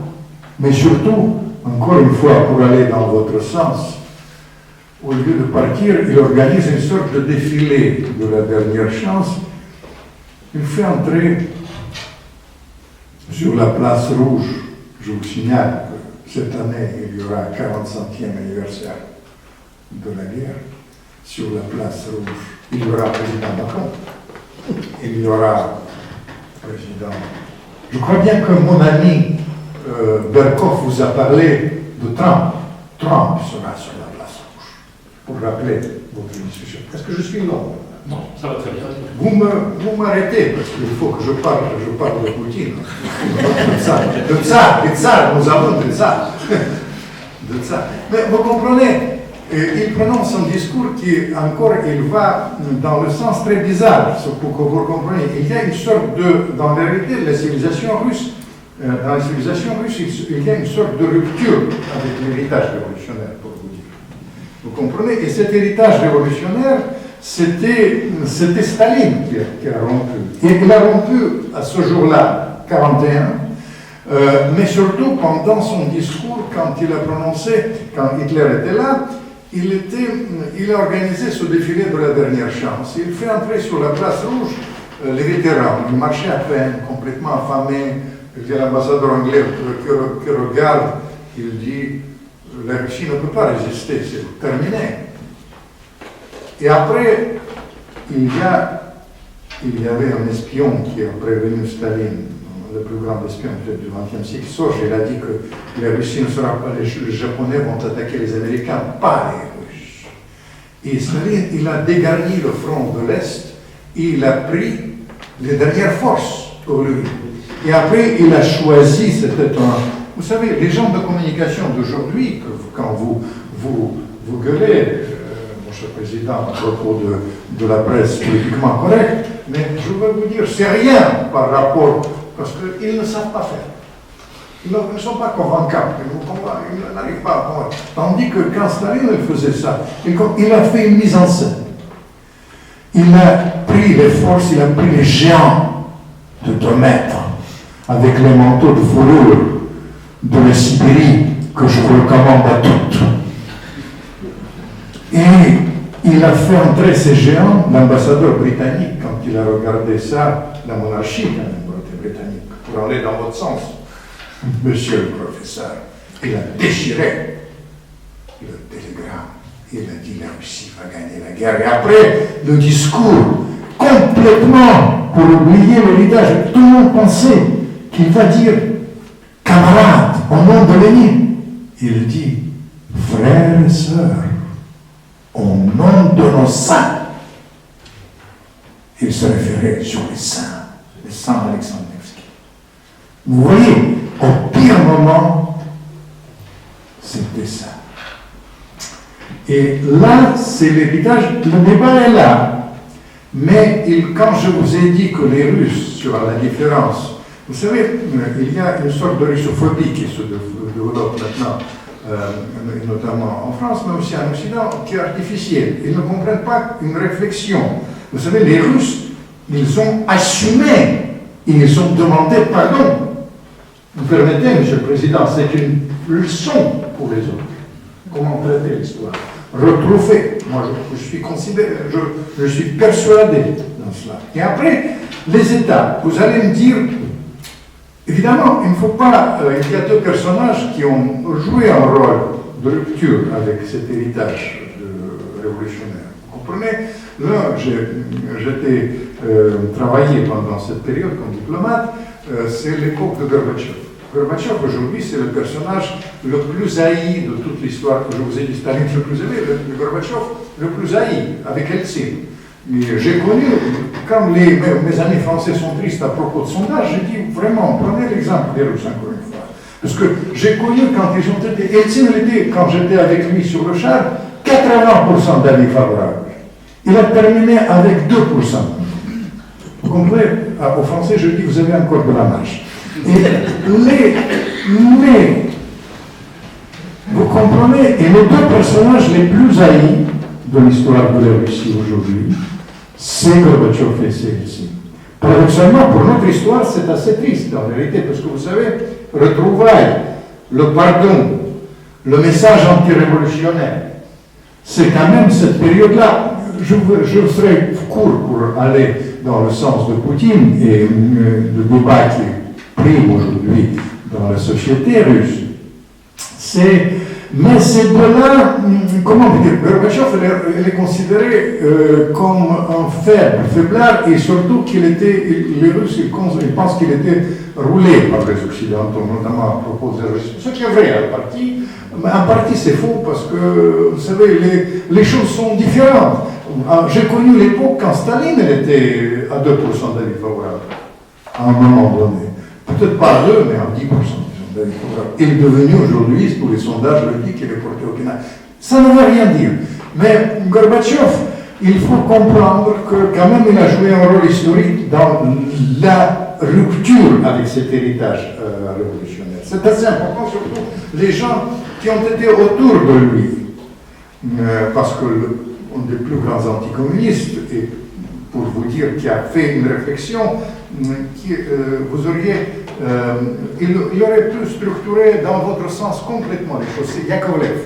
Mais surtout, encore une fois, pour aller dans votre sens, au lieu de partir, il organise une sorte de défilé de la dernière chance. Il fait entrer sur la place rouge. Je vous signale que cette année, il y aura un 45e anniversaire de la guerre. Sur la place rouge, il y aura le président Macron, il y aura le président. Je crois bien que mon ami Berkoff vous a parlé de Trump. Trump sera sur la place rouge, pour rappeler votre discussion. Est-ce que je suis long? Non, ça va très bien. Vous m'arrêtez, parce qu'il faut que je parle de Poutine. De tsar, nous avons de tsar. De tsar. Mais vous comprenez, il prononce un discours qui, encore, il va dans le sens très bizarre, pour que vous compreniez. Il y a une sorte de, dans la vérité, la civilisation russe, dans la civilisation russe, il y a une sorte de rupture avec l'héritage révolutionnaire, pour vous dire. Vous comprenez? Et cet héritage révolutionnaire, c'était Staline qui a rompu. Et il a rompu à ce jour-là, 41, mais surtout pendant son discours, quand il a prononcé, quand Hitler était là, il a organisé ce défilé de la dernière chance. Il fait entrer sur la place rouge les vétérans. Ils marchaient à peine, complètement affamés. Il y a l'ambassadeur anglais qui regarde, il dit « La Russie ne peut pas résister, c'est terminé ». Et après, il y avait un espion qui a prévenu Staline, le plus grand espion du XXe siècle, Sorge. Il a dit que la Russie ne sera pas, les Japonais vont attaquer les Américains, pas les Russes. Et Staline, il a dégarni le front de l'Est, et il a pris les dernières forces pour lui. Et après, il a choisi, c'était un... Vous savez, les gens de communication d'aujourd'hui, quand vous gueulez, mon cher président, à propos de la presse politiquement correcte, mais je veux vous dire, c'est rien par rapport, parce qu'ils ne savent pas faire. Ils ne sont pas convaincables, ils n'arrivent pas à convaincre. Tandis que quand Staline faisait ça, il a fait une mise en scène. Il a pris les forces, il a pris les géants de 2 mètres, avec les manteaux de fourrure de la Sibérie, que je vous recommande à toutes. Et il a fait entrer ces géants, l'ambassadeur britannique, quand il a regardé ça, la monarchie quand même britannique, pour aller dans votre sens, monsieur le professeur, il a déchiré le télégramme. Il a dit la Russie va gagner la guerre. Et après, le discours, complètement pour oublier l'héritage, tout le monde pensait qu'il va dire camarades, au nom de Lénine. Il dit frères et sœurs, au nom de nos saints. Il se référait sur les saints Alexandre Nevsky. Vous voyez, au pire moment, c'était ça. Et là, c'est l'héritage, le débat est là. Mais quand je vous ai dit que les Russes, sur la différence, vous savez, il y a une sorte de russophobie qui se développe maintenant, notamment en France, mais aussi en Occident, qui est artificielle. Ils ne comprennent pas une réflexion. Vous savez, les Russes, ils ont assumé, ils ont demandé pardon. Vous permettez, Monsieur le Président, c'est une leçon pour les autres. Comment traiter l'histoire? Retrouver. Moi, je suis persuadé dans cela. Et après, les États, vous allez me dire, évidemment, il ne faut pas... il y a 2 personnages qui ont joué un rôle de rupture avec cet héritage révolutionnaire. Vous comprenez? L'un, j'étais travaillé pendant cette période comme diplomate, c'est l'époque de Gorbatchev. Gorbatchev, aujourd'hui, c'est le personnage le plus haï de toute l'histoire, que je vous ai dit, Staline le plus aimé, le Gorbatchev le plus haï, avec Eltsine. J'ai connu, comme mes amis français sont tristes à propos de sondage, j'ai dit vraiment, prenez l'exemple des Russes encore une fois. Parce que j'ai connu quand ils ont été, Eltsine était, quand j'étais avec lui sur le char, 80% d'avis favorables. Il a terminé avec 2%. Vous comprenez? Aux Français, je dis, vous avez encore de la marge. Et vous comprenez, et les 2 personnages les plus haïs de l'histoire de la Russie aujourd'hui, c'est Gorbatchev et c'est Eltsine. Paradoxalement, pour notre histoire, c'est assez triste en vérité, parce que vous savez, retrouvailles, le pardon le message anti-révolutionnaire. C'est quand même cette période-là. Je serai court pour aller dans le sens de Poutine et le débat qui est pris aujourd'hui dans la société russe. Mais ces deux-là, comment dire, Gorbatchev, il est considéré comme un faiblard, et surtout les Russes, ils pensent qu'il était roulé par les Occidentaux, notamment à propos de la Russie. Ce qui est vrai en partie c'est faux, parce que, vous savez, les choses sont différentes. J'ai connu l'époque quand Staline était à 2% d'avis favorable, à un moment donné. Peut-être pas à 2, mais à 10%. Il est devenu aujourd'hui, tous les sondages le disent, qu'il est porté au Canada. Ça ne veut rien dire. Mais Gorbatchev, il faut comprendre que quand même il a joué un rôle historique dans la rupture avec cet héritage révolutionnaire. C'est assez important, surtout les gens qui ont été autour de lui. Parce que un des plus grands anticommunistes, et pour vous dire, qui a fait une réflexion, vous auriez, il aurait pu structurer dans votre sens complètement les choses. C'est Yakovlev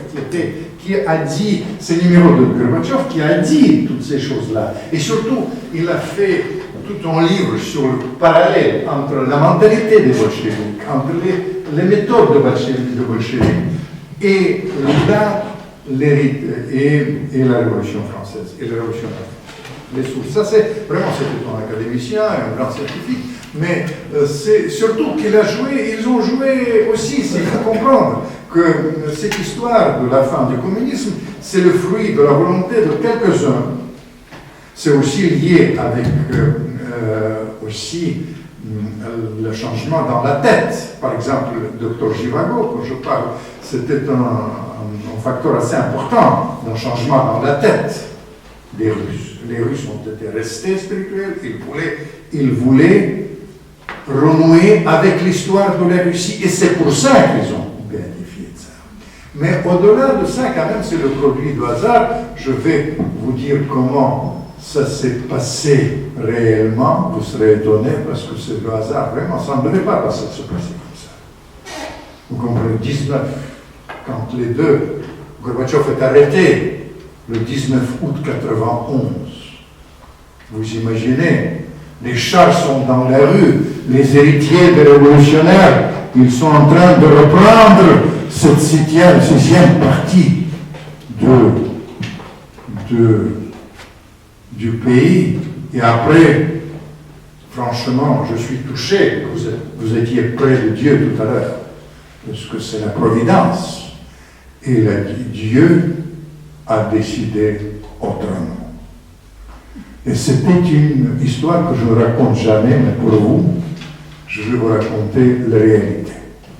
qui a dit, c'est le numéro de Gorbatchev, qui a dit toutes ces choses-là. Et surtout, il a fait tout un livre sur le parallèle entre la mentalité des bolcheviks, entre les méthodes de bolcheviks et la Révolution française et la Révolution les sources. Ça, c'était un académicien et un grand scientifique, mais c'est surtout ils ont joué aussi, il faut comprendre que cette histoire de la fin du communisme, c'est le fruit de la volonté de quelques-uns. C'est aussi lié avec aussi le changement dans la tête. Par exemple, le docteur Zhivago, quand je parle, c'était un facteur assez important d'un changement dans la tête des Russes. Les Russes ont été restés spirituels, ils voulaient renouer avec l'histoire de la Russie, et c'est pour ça qu'ils ont bénéficié de ça. Mais au-delà de ça, quand même, c'est le produit du hasard. Je vais vous dire comment ça s'est passé réellement. Vous serez étonnés, parce que c'est le hasard, vraiment, ça ne devait pas se passer comme ça. Vous comprenez, 19, quand les deux, Gorbatchev est arrêté le 19 août 91. Vous imaginez, les chars sont dans la rue, les héritiers des révolutionnaires, ils sont en train de reprendre cette sixième partie du pays. Et après, franchement, je suis touché, vous étiez près de Dieu tout à l'heure, parce que c'est la providence. Et Dieu a décidé autrement. Et c'était une histoire que je ne raconte jamais, mais pour vous, je vais vous raconter la réalité.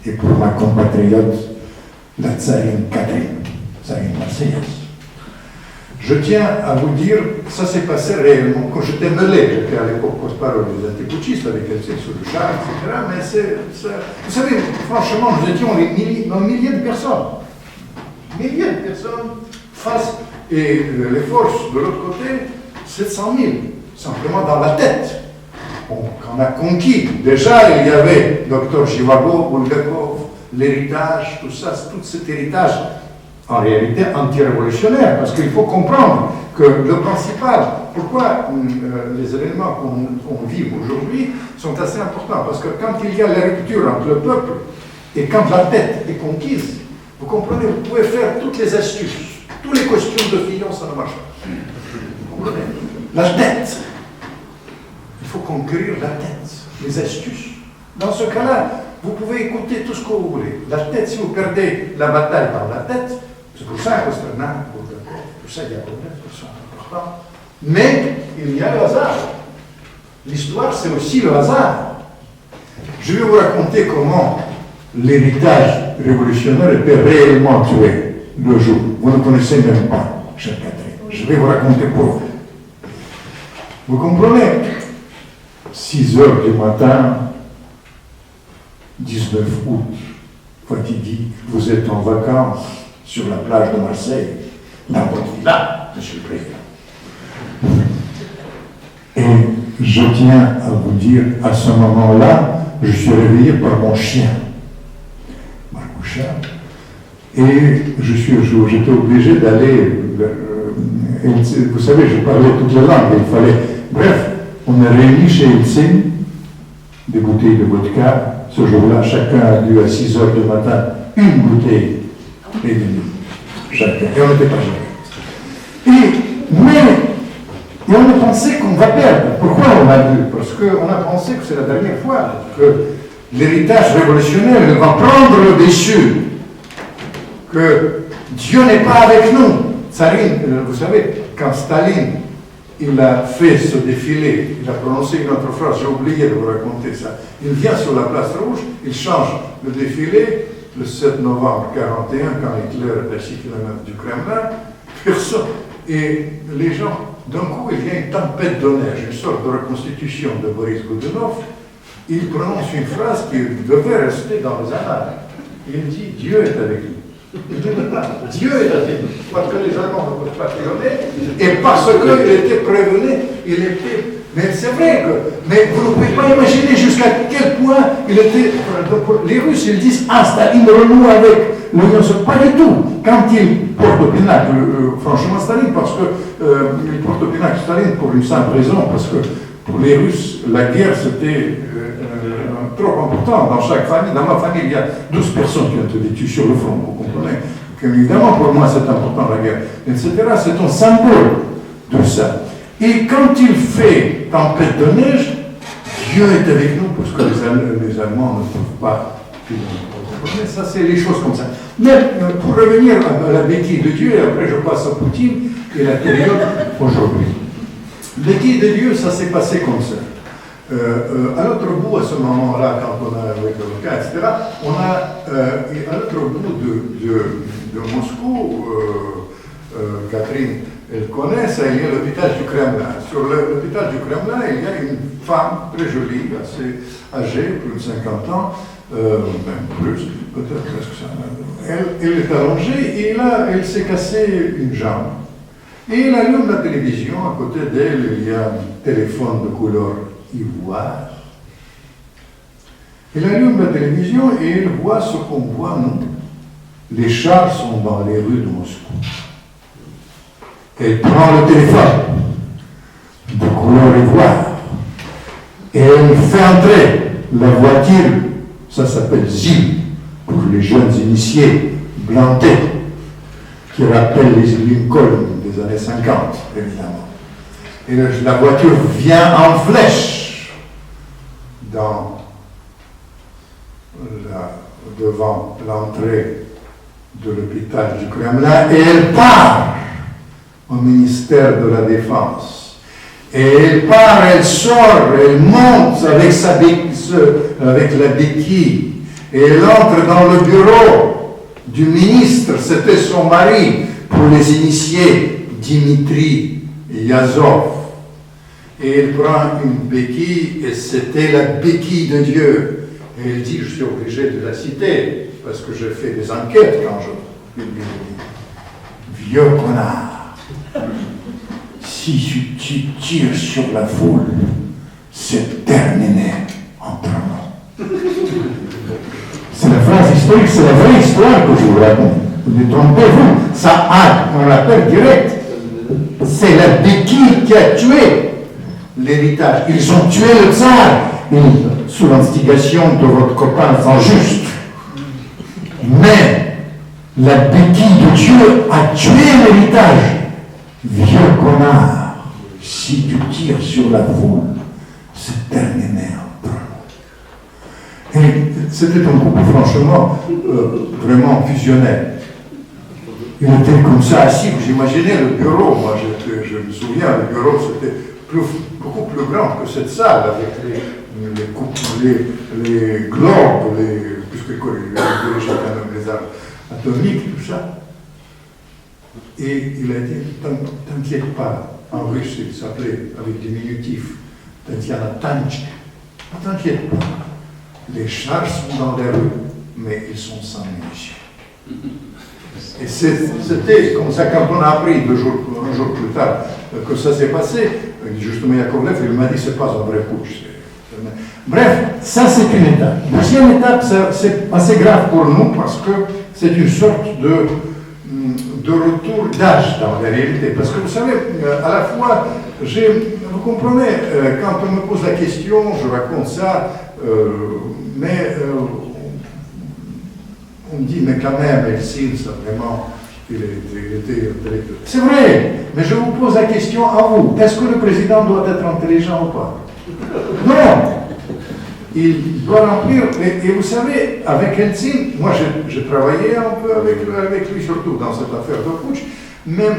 Et pour ma compatriote, la tsarine Catherine, tsarine marseillaise. Je tiens à vous dire, ça s'est passé réellement. Quand j'étais mêlé, j'étais à l'époque porte-parole des antiputschistes avec elle sur le char, etc. Mais vous savez, franchement, nous étions un millier de personnes. Milliers de personnes face, et les forces de l'autre côté, 700 000, simplement dans la tête. On a conquis. Déjà, il y avait Dr Zhivago, Bulgakov, l'héritage, tout ça, tout cet héritage, en réalité anti-révolutionnaire, parce qu'il faut comprendre que le principal, pourquoi les événements qu'on vit aujourd'hui sont assez importants, parce que quand il y a la rupture entre le peuple et quand la tête est conquise, vous comprenez, vous pouvez faire toutes les astuces, tous les costumes de Fillon, ça ne marche pas. Vous comprenez? La tête. Il faut conquérir la tête, les astuces. Dans ce cas-là, vous pouvez écouter tout ce que vous voulez. La tête, si vous perdez la bataille par la tête, c'est pour ça que Pasternak, tout ça, il y a tout ça important. Mais il y a le hasard. L'histoire, c'est aussi le hasard. Je vais vous raconter comment l'héritage révolutionnaire était réellement tué le jour. Vous ne connaissez même pas, chère Catherine. Je vais vous raconter pour vous. Vous comprenez? 6 heures du matin, 19 août, fatidique, vous êtes en vacances sur la plage de Marseille, dans votre villa, monsieur le président. Et je tiens à vous dire, à ce moment-là, je suis réveillé par mon chien, Marcoucha, Et j'étais obligé d'aller, vous savez, je parlais toutes les langues, il fallait, bref, on a réuni chez Helsinki des bouteilles de vodka. Ce jour-là, chacun a dû à 6 heures du matin une bouteille et demie, chacun, et on n'était pas jamais. Et on a pensé qu'on va perdre. Pourquoi on a dû? Parce qu'on a pensé que c'est la dernière fois que l'héritage révolutionnaire il va prendre le dessus, que Dieu n'est pas avec nous. Staline, vous savez, quand Staline il a fait ce défilé, il a prononcé une autre phrase, j'ai oublié de vous raconter ça. Il vient sur la place rouge, il change le défilé le 7 novembre 1941, quand Hitler est à 6 km du Kremlin, personne. Et les gens, d'un coup, il y a une tempête de neige, une sorte de reconstitution de Boris Godunov. Il prononce une phrase qui devait rester dans les annales. Il dit « Dieu est avec nous ». Dieu est avec nous, parce que les Allemands ne peuvent pas triompher, et parce qu'il était prévenu, il était. Mais c'est vrai que. Mais vous ne pouvez pas imaginer jusqu'à quel point il était. Les Russes, ils disent ah, Staline renoue avec l'Union soviétique. Pas du tout. Quand il porte au pinacle, franchement, Staline, parce qu'il porte au pinacle Staline pour une simple raison, parce que pour les Russes, la guerre c'était trop important. Dans chaque famille, dans ma famille, il y a 12 personnes qui ont été tuées sur le front, vous comprenez? Évidemment, pour moi, c'est important la guerre, etc. C'est un symbole de ça. Et quand il fait tempête de neige, Dieu est avec nous, parce que les Allemands ne peuvent pas. Ça, c'est les choses comme ça. Mais pour revenir à la béquille de Dieu, et après je passe à Poutine et la période aujourd'hui. Béquille de Dieu, ça s'est passé comme ça. À l'autre bout, à ce moment-là, quand on a avec le cas, etc., on a à l'autre bout de Moscou, Catherine, elle connaît ça, il y a l'hôpital du Kremlin. Sur l'hôpital du Kremlin, il y a une femme très jolie, assez âgée, plus de 50 ans, même plus, peut-être presque ça. Elle est allongée et là, elle s'est cassée une jambe. Et elle allume la télévision, à côté d'elle, il y a un téléphone de couleur ivoire. Elle allume la télévision et elle voit ce qu'on voit, nous. Les chars sont dans les rues de Moscou. Elle prend le téléphone de couleur ivoire et elle fait entrer la voiture, ça s'appelle ZIL, pour les jeunes initiés, blantés, qui rappellent les Lincoln des années 50, évidemment. Et la voiture vient en flèche devant l'entrée de l'hôpital du Kremlin et elle part au ministère de la Défense. Et elle part, elle sort, elle monte avec la béquille et elle entre dans le bureau du ministre, c'était son mari, pour les initiés, Dimitri Yazov. Et elle prend une béquille et c'était la béquille de Dieu. Et elle dit, je suis obligé de la citer, parce que j'ai fait des enquêtes quand je lui dis, vieux connard, si tu tires sur la foule, c'est terminé entre nous. C'est la phrase historique, c'est la vraie histoire que je vous raconte. Détrompez-vous, ça on l'appelle direct. C'est la béquille qui a tué l'héritage. Ils ont tué le tsar sous l'instigation de votre copain Saint-Just. Mais la béquille de Dieu a tué l'héritage. Vieux connard, si tu tires sur la foule, c'est terminé entre nous. Et c'était un couple franchement vraiment fusionnel. Il était comme ça assis, vous imaginez le bureau, moi je me souviens, le bureau c'était beaucoup plus grand que cette salle, avec les globes, puisque les armes atomiques, tout ça. Et il a dit, t'inquiète pas, en russe il s'appelait avec diminutif, Tatiana Tanch, ne t'inquiète pas, les chars sont dans les rues, mais ils sont sans munitions. Et c'était comme ça quand on a appris un jour plus tard que ça s'est passé. Justement, Yakovlev, il m'a dit c'est pas un vrai putsch. Bref, ça c'est une étape. Deuxième étape, c'est assez grave pour nous parce que c'est une sorte de retour d'âge dans la réalité. Parce que vous savez, à la fois, vous comprenez, quand on me pose la question, je raconte ça, mais on me dit, mais quand même, Helsinki, ça vraiment, il était intellectuel. C'est vrai, mais je vous pose la question à vous. Est-ce que le président doit être intelligent ou pas? Non. Il doit remplir, et vous savez, avec Helsinki, moi j'ai travaillé un peu avec lui, surtout dans cette affaire de putsch, mais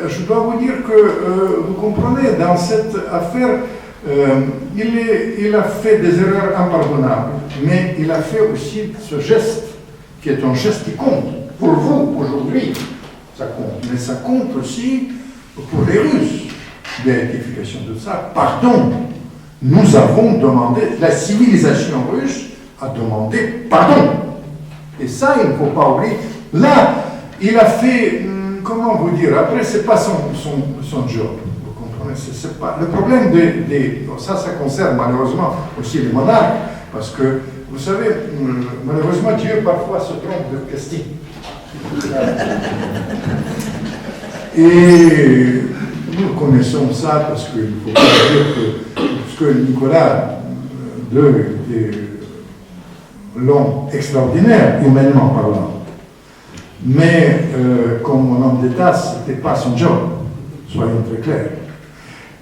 je dois vous dire que, vous comprenez, dans cette affaire, il a fait des erreurs impardonnables, mais il a fait aussi ce geste, qui est un geste qui compte. Pour vous, aujourd'hui, ça compte, mais ça compte aussi pour les Russes. Béatification de ça, pardon. Nous avons demandé, la civilisation russe a demandé pardon. Et ça, il ne faut pas oublier. Là, il a fait, comment vous dire, après, ce n'est pas son job. Vous comprenez, c'est pas, le problème ça concerne malheureusement aussi les monarques, parce que, vous savez, malheureusement, Dieu parfois se trompe de casting. Et nous connaissons ça parce qu'il ne faut pas dire que Nicolas II était l'homme extraordinaire, humainement parlant. Mais comme un homme d'État, ce n'était pas son job, soyons très clairs.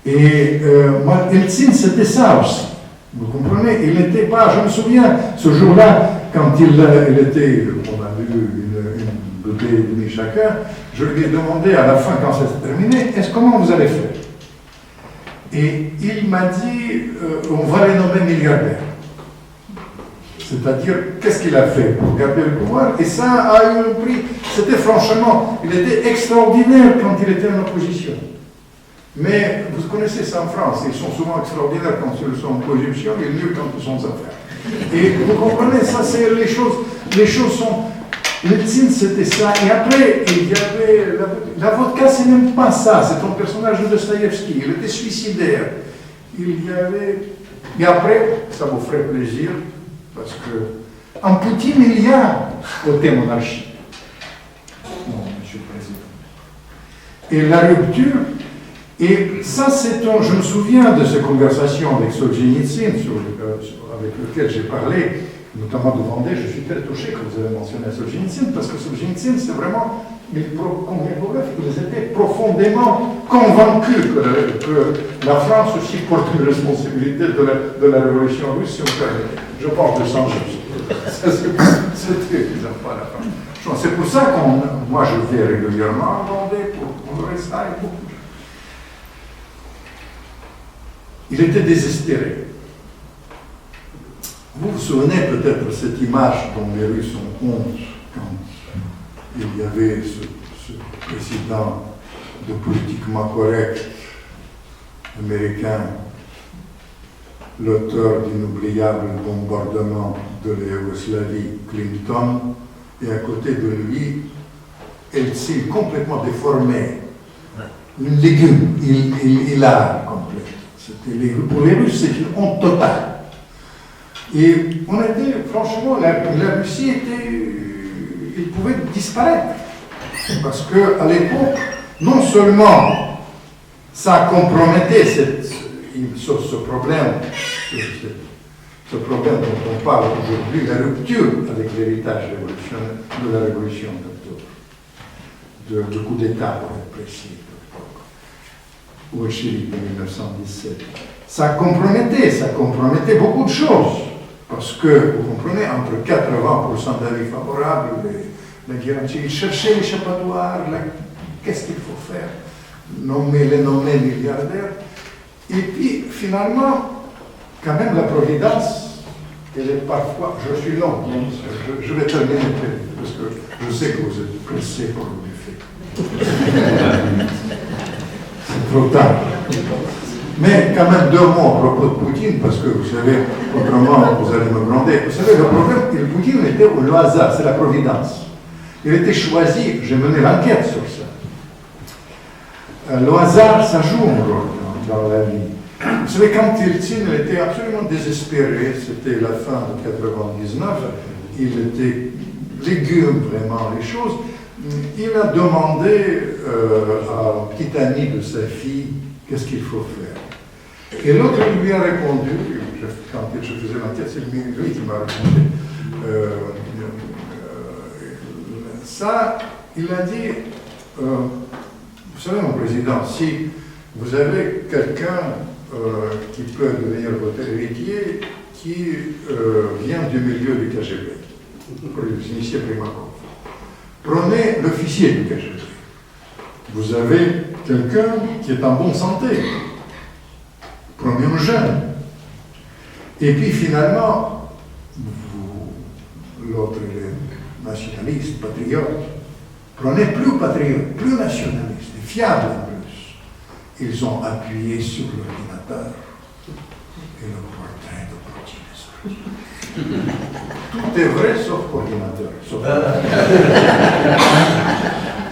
Et moi, Helsinki, c'était ça aussi. Vous comprenez? Il n'était pas, je me souviens, ce jour-là, quand il était, on a eu une bouteille et demie chacun, je lui ai demandé à la fin, quand c'est terminé, comment vous allez faire? Et il m'a dit, on va les nommer milliardaires. C'est-à-dire, qu'est-ce qu'il a fait pour garder le pouvoir? Et ça a eu un prix. C'était franchement, il était extraordinaire quand il était en opposition. Mais vous connaissez ça en France, ils sont souvent extraordinaires quand ils sont en opposition, et mieux quand ils sont en affaires. Et vous comprenez, ça c'est les choses sont... Le Helsinki c'était ça, et après il y avait... La vodka c'est même pas ça, c'est un personnage de Dostoïevski, il était suicidaire. Il y avait... Et après, ça vous ferait plaisir, parce que en Poutine il y a côté monarchie. Non, monsieur le Président. Et la rupture... Et ça, je me souviens de ces conversations avec Solzhenitsyn, avec lequel j'ai parlé, notamment de Vendée. Je suis très touché que vous avez mentionné Solzhenitsyn, parce que Solzhenitsyn, c'est vraiment, ils étaient profondément convaincus que la France aussi porte une responsabilité de la révolution russe, si on peut. Je pense de Saint-Just. C'était évidemment pas la fin. C'est pour ça que moi, je vais régulièrement à Vendée pour le reste et beaucoup. Il était désespéré. Vous vous souvenez peut-être de cette image dont les Russes ont honte quand il y avait ce président de politiquement correct américain, l'auteur d'inoubliables bombardements de la Yougoslavie, Clinton, et à côté de lui, Helsinki complètement déformé, un légume, il a complet. Pour les Russes, c'est une honte totale. Et on était, franchement, la Russie il pouvait disparaître. Parce qu'à l'époque, non seulement ça compromettait ce problème dont on parle aujourd'hui, la rupture avec l'héritage révolutionnaire de la révolution d'octobre, du coup d'État pour être précis, au Chili de 1917. Ça compromettait beaucoup de choses. Parce que, vous comprenez, entre 80% d'avis favorables, la garantie, ils cherchaient l'échappatoire, qu'est-ce qu'il faut faire? Les nommer milliardaires. Et puis, finalement, quand même, la Providence, elle est parfois... Je suis long, je vais terminer, parce que je sais que vous êtes pressé pour le buffet. C'est trop tard. Mais quand même 2 mots à propos de Poutine, parce que vous savez, autrement vous allez me gronder. Vous savez, le problème, Poutine était le hasard, c'est la providence. Il était choisi, j'ai mené l'enquête sur ça. Le hasard, ça joue un rôle dans la vie. Vous savez, quand Helsinki était absolument désespéré, c'était la fin de 1999, il était légumes vraiment les choses, il a demandé à un petit ami de sa fille qu'est-ce qu'il faut faire. Et l'autre lui a répondu, quand je faisais l'enquête, c'est lui qui m'a répondu. Ça, il a dit, vous savez mon président, si vous avez quelqu'un qui peut devenir votre héritier, qui vient du milieu du KGB, le initié Primakov, prenez l'officier du KGB. Vous avez quelqu'un qui est en bonne santé. Prenez un jeune. Et puis finalement, l'autre est nationaliste, patriote. Prenez plus patriote, plus nationaliste, et fiable en plus. Ils ont appuyé sur l'ordinateur. Et le portrait de Poutine est sorti. Tout est vrai sauf ordinateur. Sauf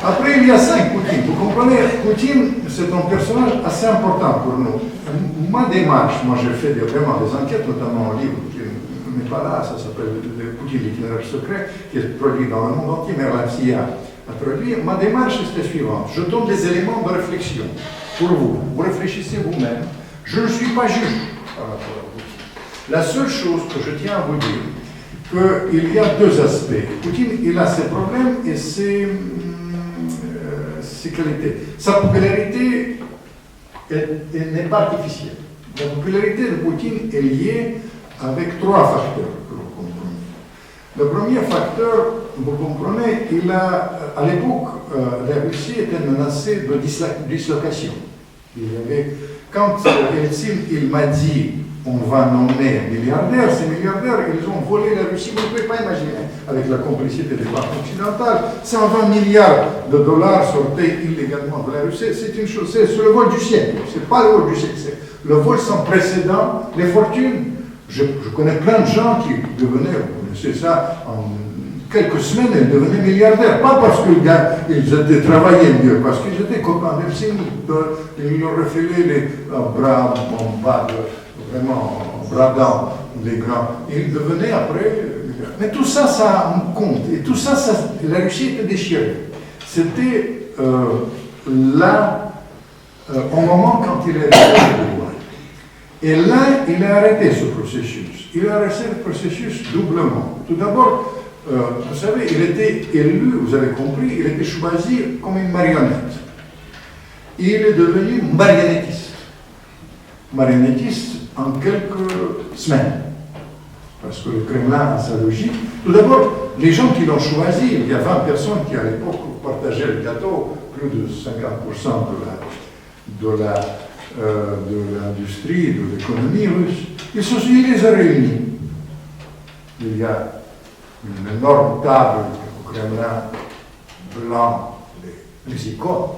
Après, il y a 5 Poutine. Vous comprenez, Poutine, c'est un personnage assez important pour nous. Ma démarche, moi j'ai fait vraiment des enquêtes, notamment un livre qui n'est pas là, ça s'appelle Poutine, l'itinéraire secret, qui est produit dans le monde entier, mais la CIA a produit. Ma démarche est la suivante. Je donne des éléments de réflexion pour vous. Vous réfléchissez vous-même. Je ne suis pas juge par rapport à vous. La seule chose que je tiens à vous dire, qu'il y a 2 aspects. Poutine, il a ses problèmes et ses qualités. Sa popularité, elle n'est pas artificielle. La popularité de Poutine est liée avec 3 facteurs que vous comprenez. Le premier facteur, vous comprenez, à l'époque, la Russie était menacée de dislocation. Quand Eltsine, il m'a dit on va nommer un milliardaire, ces milliardaires, ils ont volé la Russie, vous ne pouvez pas imaginer, avec la complicité des banques occidentales, 120 milliards de dollars sortaient illégalement de la Russie, c'est une chose, c'est le vol du siècle, c'est pas le vol du siècle, c'est le vol sans précédent, les fortunes. Je connais plein de gens qui devenaient, vous connaissez ça, en quelques semaines, ils devenaient milliardaires, pas parce qu'ils étaient travaillés mieux, parce qu'ils étaient copains d'Eltsine, ils leur refaisaient les bras en bas vraiment bradant les grands. Et ils devenaient après. Mais tout ça, ça a un compte. Et tout ça, la Russie était déchirée. C'était là, au moment quand il est arrivé au pouvoir. Et là, il a arrêté ce processus. Il a arrêté ce processus doublement. Tout d'abord, vous savez, il était élu, vous avez compris, il était choisi comme une marionnette. Et il est devenu marionnettiste. Marionnettiste en quelques semaines. Parce que le Kremlin a sa logique. Tout d'abord, les gens qui l'ont choisi, il y a 20 personnes qui à l'époque partageaient le gâteau, plus de 50% de l'industrie, de l'économie russe. Il les a réunis. Il y a une énorme table au Kremlin, blanc, les icônes.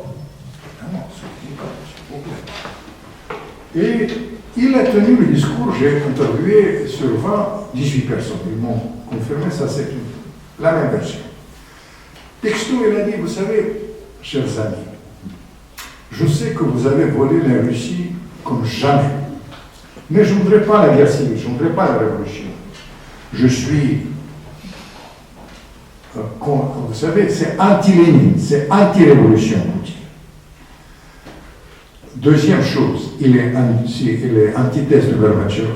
Vraiment, c'est une icône, s'il vous plaît. Et il a tenu le discours, j'ai interviewé sur 18 personnes. Ils m'ont confirmé, ça c'est la même version. Texto, il a dit, vous savez, chers amis, je sais que vous avez volé la Russie comme jamais. Mais je ne voudrais pas la guerre civile, je ne voudrais pas la révolution. Je suis, vous savez, c'est anti-Lénine, c'est anti-révolution. Deuxième chose, il est antithèse de Gorbatchev,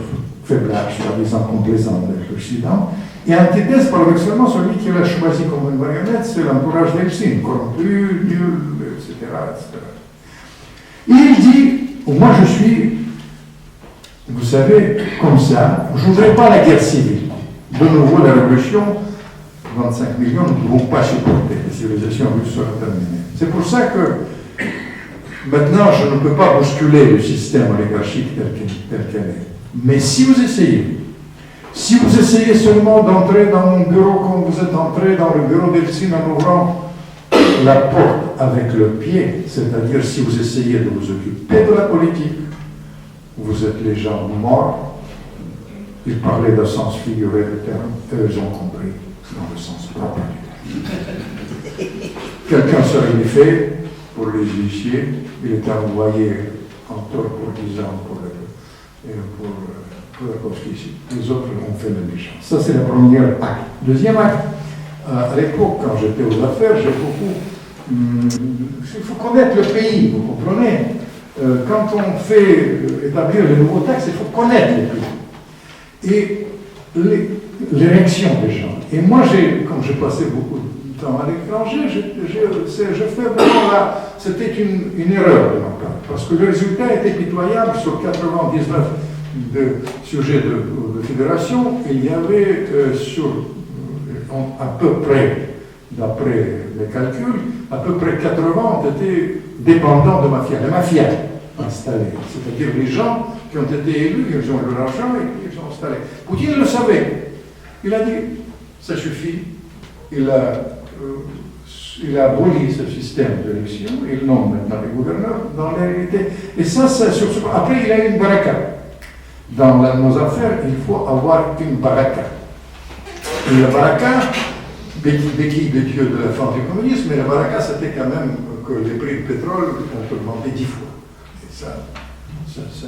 faiblage, soi-disant complaisant avec l'Occident, et antithèse, paradoxalement, celui qui l'a choisi comme une marionnette, c'est l'entourage d'Eltsine, corrompu, nul, etc., etc. Il dit, moi je suis, vous savez, comme ça, je ne voudrais pas la guerre civile. De nouveau, la révolution, 25 millions ne pouvons pas supporter, la civilisation russe sera terminée. C'est pour ça que maintenant, je ne peux pas bousculer le système oligarchique tel qu'elle est. Mais si vous essayez seulement d'entrer dans mon bureau comme vous êtes entré dans le bureau d'Eltsine en ouvrant la porte avec le pied, c'est-à-dire si vous essayez de vous occuper de la politique, vous êtes les gens morts. Ils parlaient de sens figuré du terme, eux ils ont compris dans le sens propre du terme. Quelqu'un serait fait pour les huissiers, il est envoyé en tort pour 10 ans pour la cause ici. Les autres ont fait le méchant. Ça, c'est le premier acte. Deuxième acte, À l'époque, quand j'étais aux affaires, j'ai beaucoup. Il faut connaître le pays, vous comprenez. Quand on fait établir les nouveaux textes, il faut connaître les pays. Et les réactions des gens. Et moi, comme j'ai passé beaucoup de temps à l'étranger, je fais vraiment là. C'était une erreur de ma part. Parce que le résultat était pitoyable sur 99 sujets de fédération. Il y avait à peu près, d'après les calculs, à peu près 80 ont été dépendants de mafias, les mafias installés. C'est-à-dire les gens qui ont été élus, ils ont eu l'argent et ils ont installé. Poutine le savait. Il a dit, ça suffit. Il a aboli ce système d'élection. Il nomme maintenant les gouverneurs dans la réalité. Et ça après, il a une baraka. Dans nos affaires, il faut avoir une baraka. Et la baraka, béquille de Dieu de la fin du communisme, mais la baraka, c'était quand même que les prix de pétrole ont augmenté 10 fois. Et ça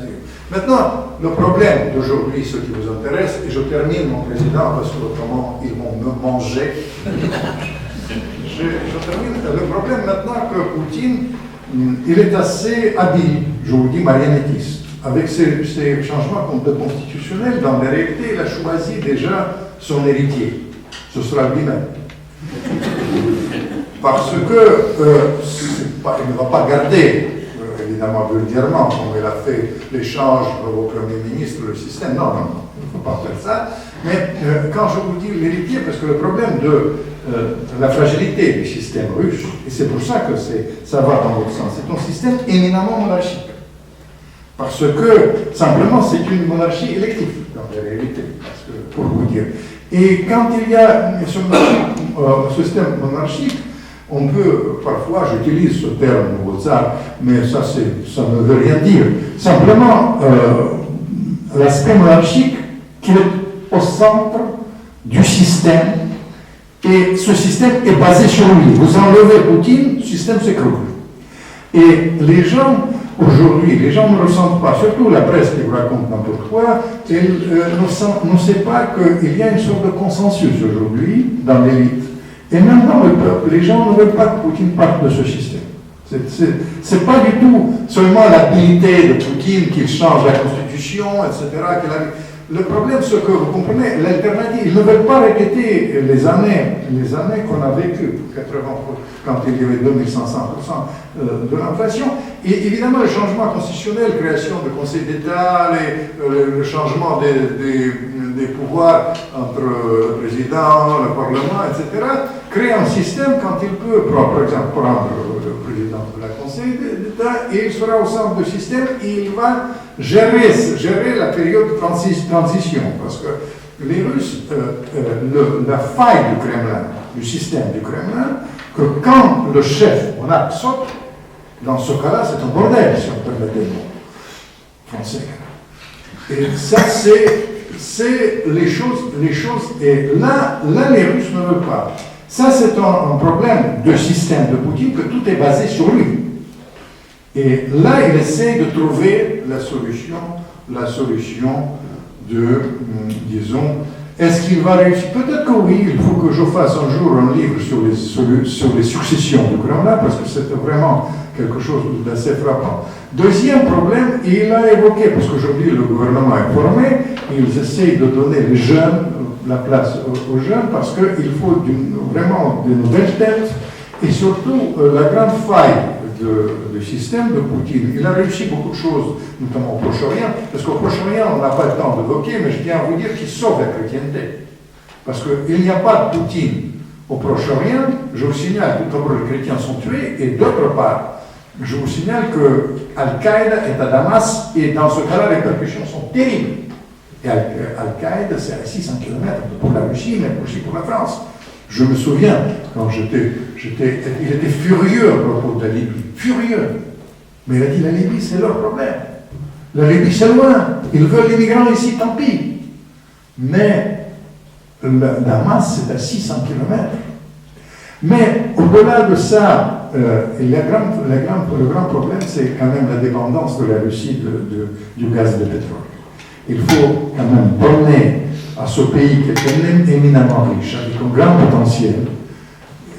y est. Maintenant, le problème d'aujourd'hui, ce qui vous intéresse, et je termine, mon président, parce que autrement, ils vont me manger. Je termine. Le problème maintenant que Poutine, il est assez habile, je vous dis marionnettiste. Avec ces changements constitutionnels, dans la réalité, il a choisi déjà son héritier. Ce sera lui-même. Parce que il ne va pas garder, évidemment vulgairement, comme il a fait l'échange au Premier ministre, le système. Non, il ne faut pas faire ça. Mais quand je vous dis l'héritier, parce que le problème de la fragilité du système russe, et c'est pour ça que ça va dans l'autre sens, c'est un système éminemment monarchique. Parce que, simplement, c'est une monarchie élective, dans la réalité, pour vous dire. Et quand il y a ce système monarchique, on peut, parfois, j'utilise ce terme au tsar, mais ça ne veut rien dire. Simplement, l'aspect monarchique qui est au centre du système, et ce système est basé sur lui. Vous enlevez Poutine, le système s'écroule. Et les gens, aujourd'hui, les gens ne ressentent pas, surtout la presse qui vous raconte n'importe quoi, ne sait pas qu'il y a une sorte de consensus aujourd'hui dans l'élite. Et même dans le peuple, les gens ne veulent pas que Poutine parte de ce système. C'est pas du tout seulement l'habilité de Poutine qu'il change la constitution, etc. Le problème, c'est que vous comprenez, l'alternative, ils ne veulent pas répéter les années qu'on a vécues, 80, quand il y avait 2500% de l'inflation. Et évidemment, le changement constitutionnel, création du Conseil d'État, le changement des pouvoirs entre le président, le Parlement, etc., crée un système quand il peut, par exemple, prendre le président de la Conseil d'État, et il sera au centre du système et il va gérer la période de transition. Parce que les Russes, la faille du Kremlin, du système du Kremlin, que quand le chef monarque saute, dans ce cas-là, c'est un bordel, si on permettait le mot français. Et ça, c'est les choses, et là, les Russes ne veulent pas. Ça, c'est un problème de système de Poutine, que tout est basé sur lui. Et là, il essaie de trouver la solution de, disons, est-ce qu'il va réussir? Peut-être que oui, il faut que je fasse un jour un livre sur les successions du Kremlin, parce que c'est vraiment quelque chose d'assez frappant. Deuxième problème, il a évoqué, parce qu'aujourd'hui le gouvernement est formé, ils essayent de donner les jeunes, la place aux jeunes, parce qu'il faut vraiment de nouvelles têtes, et surtout la grande faille du système de Poutine. Il a réussi beaucoup de choses, notamment au Proche-Orient, parce qu'au Proche-Orient, on n'a pas le temps d'évoquer, mais je tiens à vous dire qu'il sauve la chrétienté. Parce qu'il n'y a pas de Poutine au Proche-Orient. Je vous signale que d'abord les chrétiens sont tués, et d'autre part, je vous signale que Al-Qaïda est à Damas, et dans ce cas-là, les répercussions sont terribles. Et Al-Qaïda, c'est à 600 km pour la Russie, mais aussi pour la France. Je me souviens, quand il était furieux à propos de la Libye, furieux. Mais il a dit, la Libye, c'est leur problème. La Libye, c'est loin. Ils veulent les migrants ici, tant pis. Mais Damas, c'est à 600 km. Mais au-delà de ça, le grand problème, c'est quand même la dépendance de la Russie du gaz de pétrole. Il faut quand même donner à ce pays qui est éminemment riche, avec un grand potentiel,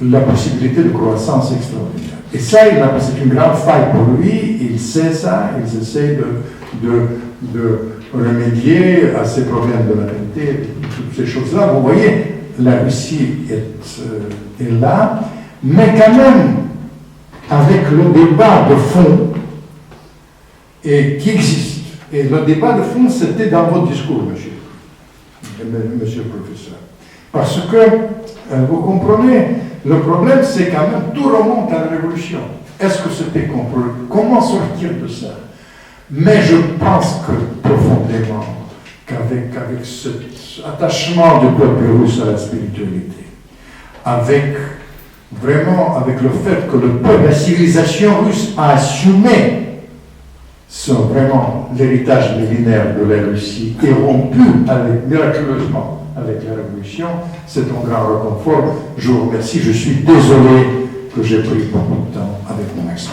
la possibilité de croissance extraordinaire. Et ça, c'est une grande faille pour lui, il sait ça, il essaie de remédier à ces problèmes de la qualité, toutes ces choses-là. Vous voyez, la Russie est là, mais quand même, avec le débat de fond qui existe. Et le débat de fond, c'était dans votre discours, monsieur le professeur. Parce que, vous comprenez, le problème, c'est quand même, tout remonte à la Révolution. Est-ce que c'était compris? Comment sortir de ça? Mais je pense que, profondément, qu'avec cet attachement du peuple russe à la spiritualité, avec le fait que le peuple, la civilisation russe a assumé vraiment l'héritage millénaire de la Russie et rompu miraculeusement avec la Révolution, c'est un grand réconfort. Je vous remercie, je suis désolé que j'ai pris beaucoup de temps avec mon accent.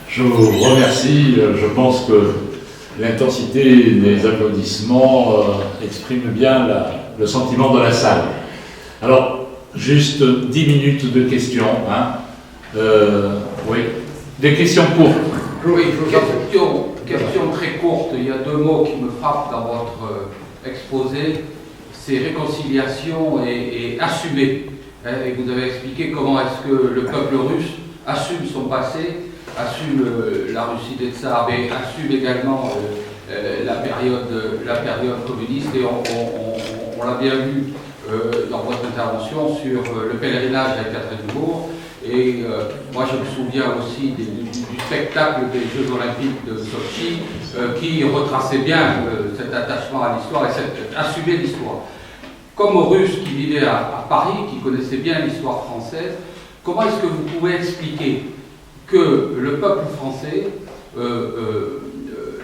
Je vous remercie. Je pense que l'intensité des applaudissements exprime bien le sentiment de la salle. Alors, juste 10 minutes de questions. Oui, des questions courtes. Oui, question très courte. Il y a deux mots qui me frappent dans votre exposé. C'est réconciliation et assumer. Et vous avez expliqué comment est-ce que le peuple russe assume son passé, assume la Russie des tsars, mais assume également la période communiste. Et on l'a bien vu dans votre intervention sur le pèlerinage à Ekaterinbourg. Et moi je me souviens aussi du spectacle des Jeux Olympiques de Sochi qui retraçait bien cet attachement à l'histoire et cet assumer l'histoire. Comme Russe qui vivait à Paris, qui connaissait bien l'histoire française, comment est-ce que vous pouvez expliquer que le peuple français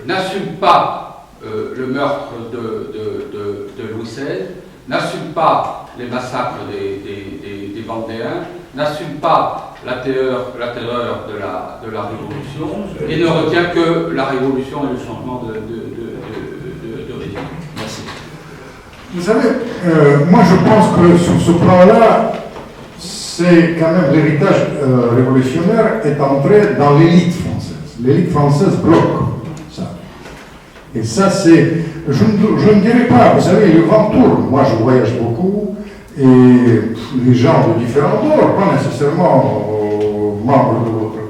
n'assume pas le meurtre de Louis XVI, n'assume pas les massacres des Vendéens, n'assume pas la terreur de la Révolution et ne retient que la Révolution et le changement de régime. Merci. Vous savez, moi je pense que sur ce plan-là, c'est quand même l'héritage révolutionnaire est entré dans l'élite française. L'élite française bloque ça. Et ça, c'est... Je ne dirais pas, vous savez, le vent tourne. Moi, je voyage beaucoup, et les gens de différents bords, pas nécessairement membres de votre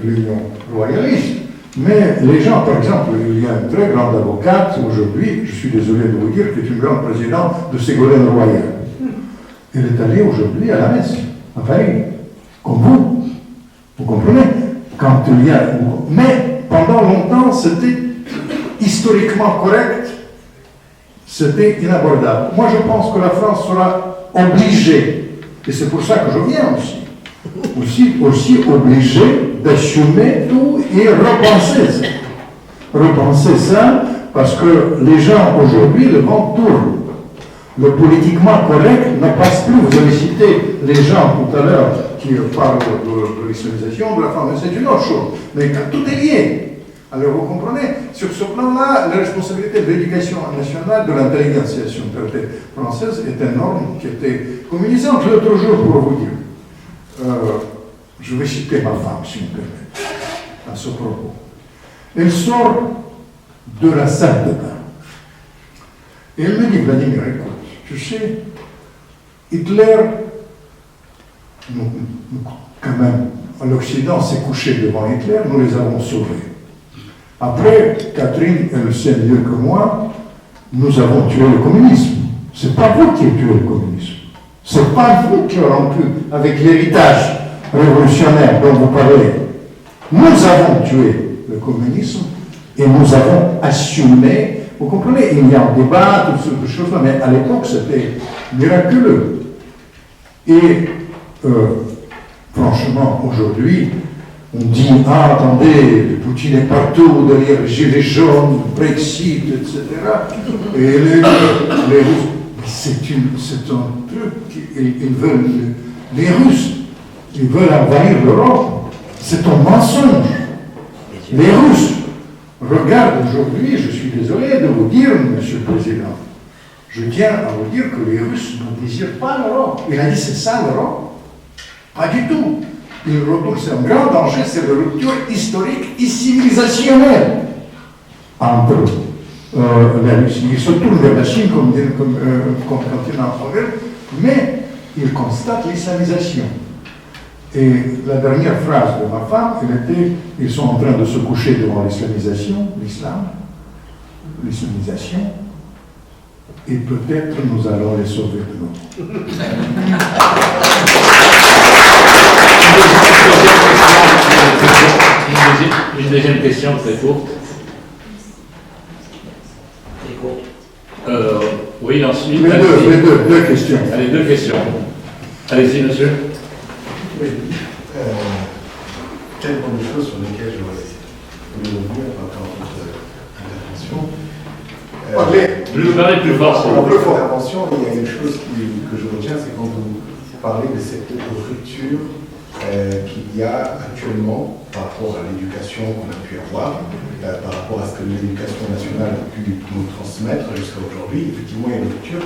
l'Union royaliste, mais les gens, par exemple, il y a une très grande avocate aujourd'hui, je suis désolé de vous dire, qui est une grande présidente de Ségolène Royal. Elle est allée aujourd'hui à la messe, à Paris, comme vous. Vous comprenez? Quand il y a... Mais pendant longtemps, c'était historiquement correct, c'était inabordable. Moi, je pense que la France sera obligée, et c'est pour ça que je viens aussi obligée d'assumer tout et repenser ça, parce que les gens aujourd'hui, le vent tourne. Le politiquement correct ne passe plus. Vous avez cité les gens tout à l'heure qui parlent de l'islamisation de la femme, mais c'est une autre chose. Mais quand tout est lié. Alors vous comprenez, sur ce plan-là, la responsabilité de l'éducation nationale, de l'intelligentsia française est énorme, qui était communisante l'autre jour, pour vous dire. Je vais citer ma femme, si vous me permettez, à ce propos. Elle sort de la salle de bain. Et elle me dit, Vladimir, écoute, tu sais, Hitler, quand même, l'Occident s'est couché devant Hitler, nous les avons sauvés. Après, Catherine, elle le sait mieux que moi, nous avons tué le communisme. C'est pas vous qui avez tué le communisme. C'est pas vous qui avez rompu avec l'héritage révolutionnaire dont vous parlez. Nous avons tué le communisme et nous avons assumé. Vous comprenez, il y a un débat, toutes sortes de choses, mais à l'époque, c'était miraculeux. Et franchement, aujourd'hui, on dit, ah, attendez, Poutine est partout, derrière les gilets jaunes, Brexit, etc. Et les Russes, c'est un truc, ils veulent, les Russes, ils veulent envahir l'Europe. C'est un mensonge. Les Russes, regarde aujourd'hui, je suis désolé de vous dire, Monsieur le Président, je tiens à vous dire que les Russes ne désirent pas l'Europe. Il a dit c'est ça l'Europe. Pas du tout. Il retourne, c'est un grand danger, c'est la rupture historique et civilisationnelle entre la Russie. Il se tourne vers la Chine comme continent moderne, mais il constate l'islamisation. Et la dernière phrase de ma femme, elle était, ils sont en train de se coucher devant l'islamisation, l'islamisation, et peut-être nous allons les sauver de nous. Une deuxième question très courte. Oui, ensuite. Deux questions. Allez, deux questions. Allez-y, monsieur. Oui. Tellement de choses sur lesquelles je voulais revenir par votre intervention. Je vous parler plus fort. Dans votre intervention, il y a une chose que je retiens, c'est quand vous parlez de cette rupture qu'il y a actuellement par rapport à l'éducation qu'on a pu avoir, par rapport à ce que l'éducation nationale a pu nous transmettre jusqu'à aujourd'hui. Effectivement, il y a une rupture.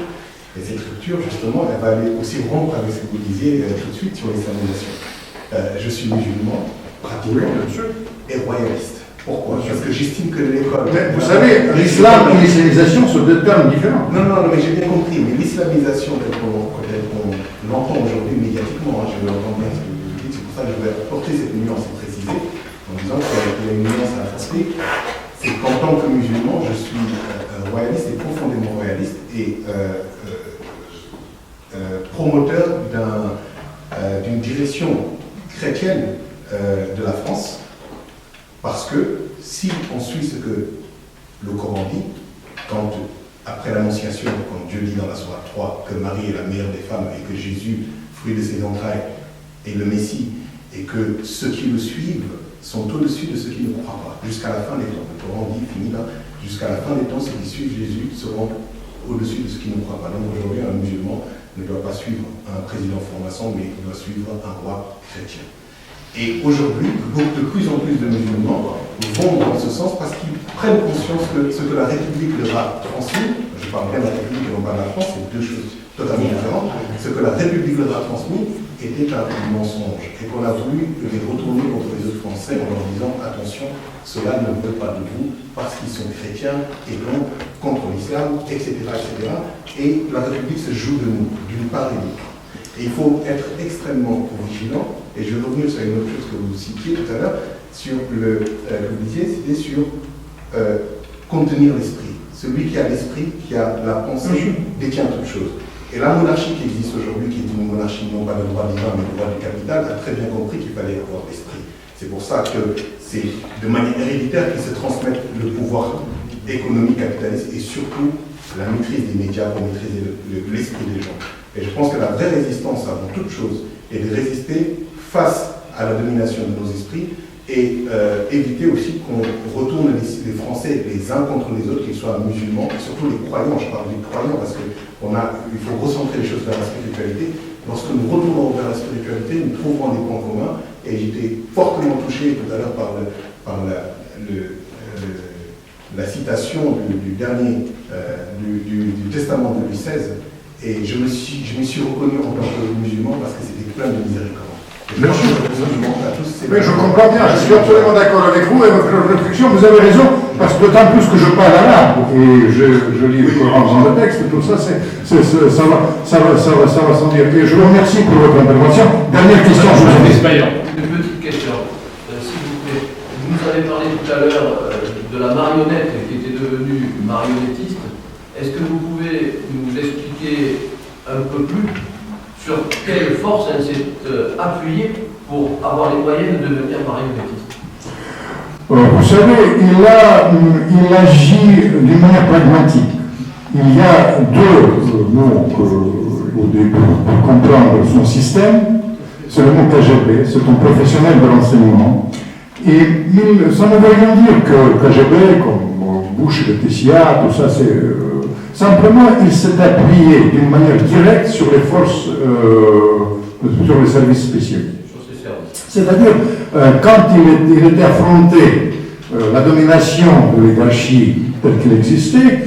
Et cette rupture, justement, elle va aller aussi rompre avec ce que vous disiez tout de suite sur l'islamisation. Je suis musulman, pratiquant et royaliste. Pourquoi? Parce que j'estime que l'école... Mais vous savez, l'islam et l'islamisation sont deux termes différents. Non, mais j'ai bien compris. Mais l'islamisation, telle qu'on l'entend aujourd'hui médiatiquement, je l'entends bien ce que vous dites, c'est pour ça que je vais apporter cette nuance et préciser, en disant qu'il y a une nuance à apporter. C'est qu'en tant que musulman, je suis royaliste et profondément royaliste et promoteur d'une direction chrétienne de la France, parce que si on suit ce que le Coran dit, quand après l'Annonciation, quand Dieu dit dans la Sourate 3 que Marie est la meilleure des femmes et que Jésus, fruit de ses entrailles, est le Messie, et que ceux qui le suivent sont au-dessus de ceux qui ne croient pas, jusqu'à la fin des temps. Le Coran dit, fini là, jusqu'à la fin des temps, ceux qui suivent Jésus seront au-dessus de ceux qui ne croient pas. Donc aujourd'hui, un musulman ne doit pas suivre un président franc-maçon, mais il doit suivre un roi chrétien. Et aujourd'hui, de plus en plus de musulmans vont dans ce sens parce qu'ils prennent conscience que ce que la République leur a transmis, je parle bien de la République et non pas de la France, c'est deux choses totalement différentes, ce que la République leur a transmis était un mensonge et qu'on a voulu les retourner contre les autres Français en leur disant attention, cela ne veut pas de vous parce qu'ils sont chrétiens et donc contre l'islam, etc., etc. Et la République se joue de nous, d'une part et d'autre. Et il faut être extrêmement vigilant. Et je vais revenir sur une autre chose que vous citiez tout à l'heure, sur que vous disiez, c'était sur contenir l'esprit. Celui qui a l'esprit, qui a la pensée, détient toute chose. Et la monarchie qui existe aujourd'hui, qui est une monarchie non pas de droit divin, mais de droit du capital, a très bien compris qu'il fallait avoir l'esprit. C'est pour ça que c'est de manière héréditaire qu'ils se transmettent le pouvoir économique capitaliste et surtout la maîtrise des médias pour maîtriser l'esprit des gens. Et je pense que la vraie résistance avant toute chose est de résister face à la domination de nos esprits et éviter aussi qu'on retourne les Français les uns contre les autres, qu'ils soient musulmans, et surtout les croyants. Je parle des croyants parce qu'il faut recentrer les choses vers la spiritualité. Lorsque nous retournons vers la spiritualité, nous trouverons des points communs. Et j'étais fortement touché tout à l'heure par la citation du dernier du testament de Louis XVI. Et je me suis reconnu en tant que musulman parce que c'était plein de miséricorde. Bien sûr. Mais je comprends bien, je suis absolument d'accord avec vous et votre réflexion, vous avez raison, parce que d'autant plus que je parle arabe et je lis le Coran dans le texte, tout ça, ça va sans dire. Et je vous remercie pour votre intervention. Dernière question, je vous en prie. Une petite question, s'il vous plaît. Vous nous avez parlé tout à l'heure de la marionnette qui était devenue marionnettiste. Est-ce que vous pouvez nous expliquer un peu plus sur quelle force elle s'est appuyée pour avoir les moyens de devenir marionnettiste? Vous savez, il agit d'une manière pragmatique. Il y a deux mots au début pour comprendre son système. C'est le mot KGB, c'est un professionnel de l'enseignement. Et ça ne veut rien dire que KGB, comme Bush et le TCA, tout ça, Simplement, il s'est appuyé d'une manière directe sur les forces, sur les services spéciaux. C'est-à-dire, quand il était affronté la domination de l'oligarchie telle qu'elle existait,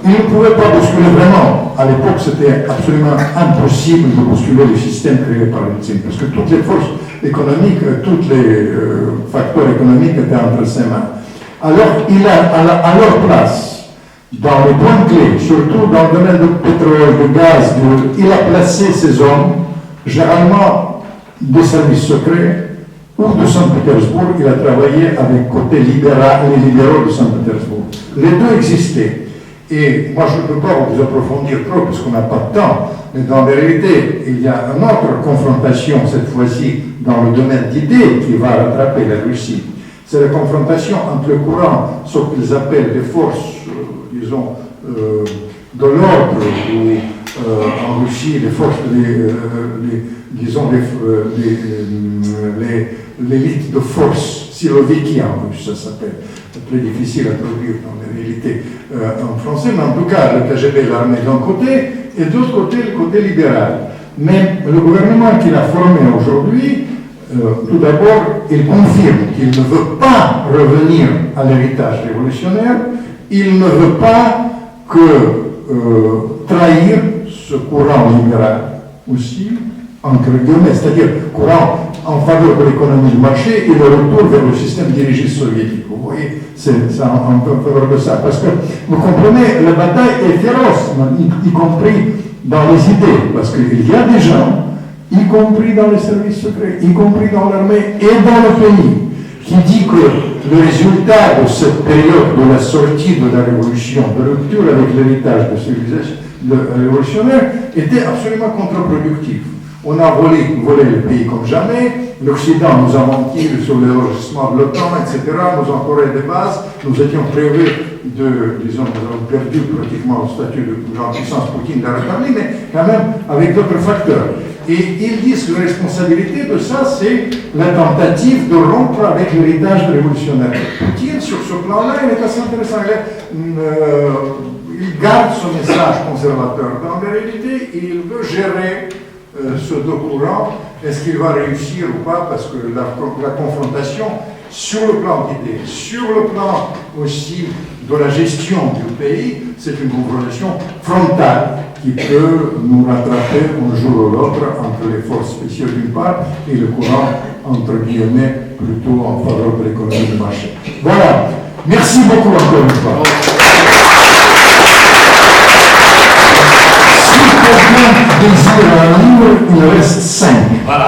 il ne pouvait pas bousculer vraiment. À l'époque, c'était absolument impossible de bousculer le système créé par l'État, parce que toutes les forces économiques, tous les facteurs économiques étaient entre ses mains. Alors, il a, à leur place, dans les points clés, surtout dans le domaine du pétrole, du gaz, il a placé ces hommes, généralement des services secrets, ou de Saint-Pétersbourg. Il a travaillé avec côté libéral, les libéraux de Saint-Pétersbourg. Les deux existaient. Et moi, je ne peux pas vous approfondir trop, parce qu'on n'a pas de temps, mais dans la réalité, il y a une autre confrontation, cette fois-ci, dans le domaine d'idées, qui va rattraper la Russie. C'est la confrontation entre le courant, ce qu'ils appellent les forces, disons, de l'ordre, ou en Russie, les forces, disons, l'élite de force, siloviki en russe, ça s'appelle. C'est très difficile à traduire dans la réalité en français, mais en tout cas, le KGB, l'armée d'un côté, et de l'autre côté, le côté libéral. Mais le gouvernement qu'il a formé aujourd'hui, tout d'abord, il confirme qu'il ne veut pas revenir à l'héritage révolutionnaire, il ne veut pas trahir ce courant libéral aussi, entre guillemets, c'est-à-dire courant en faveur de l'économie de marché et le retour vers le système dirigiste soviétique. Vous voyez, c'est en faveur de ça. Parce que, vous comprenez, la bataille est féroce, y compris dans les idées, parce qu'il y a des gens, y compris dans les services secrets, y compris dans l'armée et dans le pays, qui dit que le résultat de cette période de la sortie de la révolution, de rupture avec l'héritage de civilisation révolutionnaire, était absolument contre-productif. On a volé le pays comme jamais, l'Occident nous a menti sur l'élargissement de l'OTAN, etc., nous a encore des bases, nous étions privés disons, nous avons perdu pratiquement le statut de grande puissance, Poutine l'a rétabli, mais quand même avec d'autres facteurs. Et ils disent que la responsabilité de ça, c'est la tentative de rompre avec l'héritage révolutionnaire. Poutine, sur ce plan-là, il est assez intéressant. Il garde son message conservateur. Dans la réalité, il veut gérer ce deux courants. Est-ce qu'il va réussir ou pas? Parce que la confrontation, sur le plan d'idées, sur le plan aussi de la gestion du pays, c'est une confrontation frontale qui peut nous rattraper un jour ou l'autre entre les forces spéciales d'une part et le courant, entre guillemets, plutôt en faveur de l'économie de marché. Voilà. Merci beaucoup encore une fois. Si quelqu'un désire un livre, il reste 5. Voilà.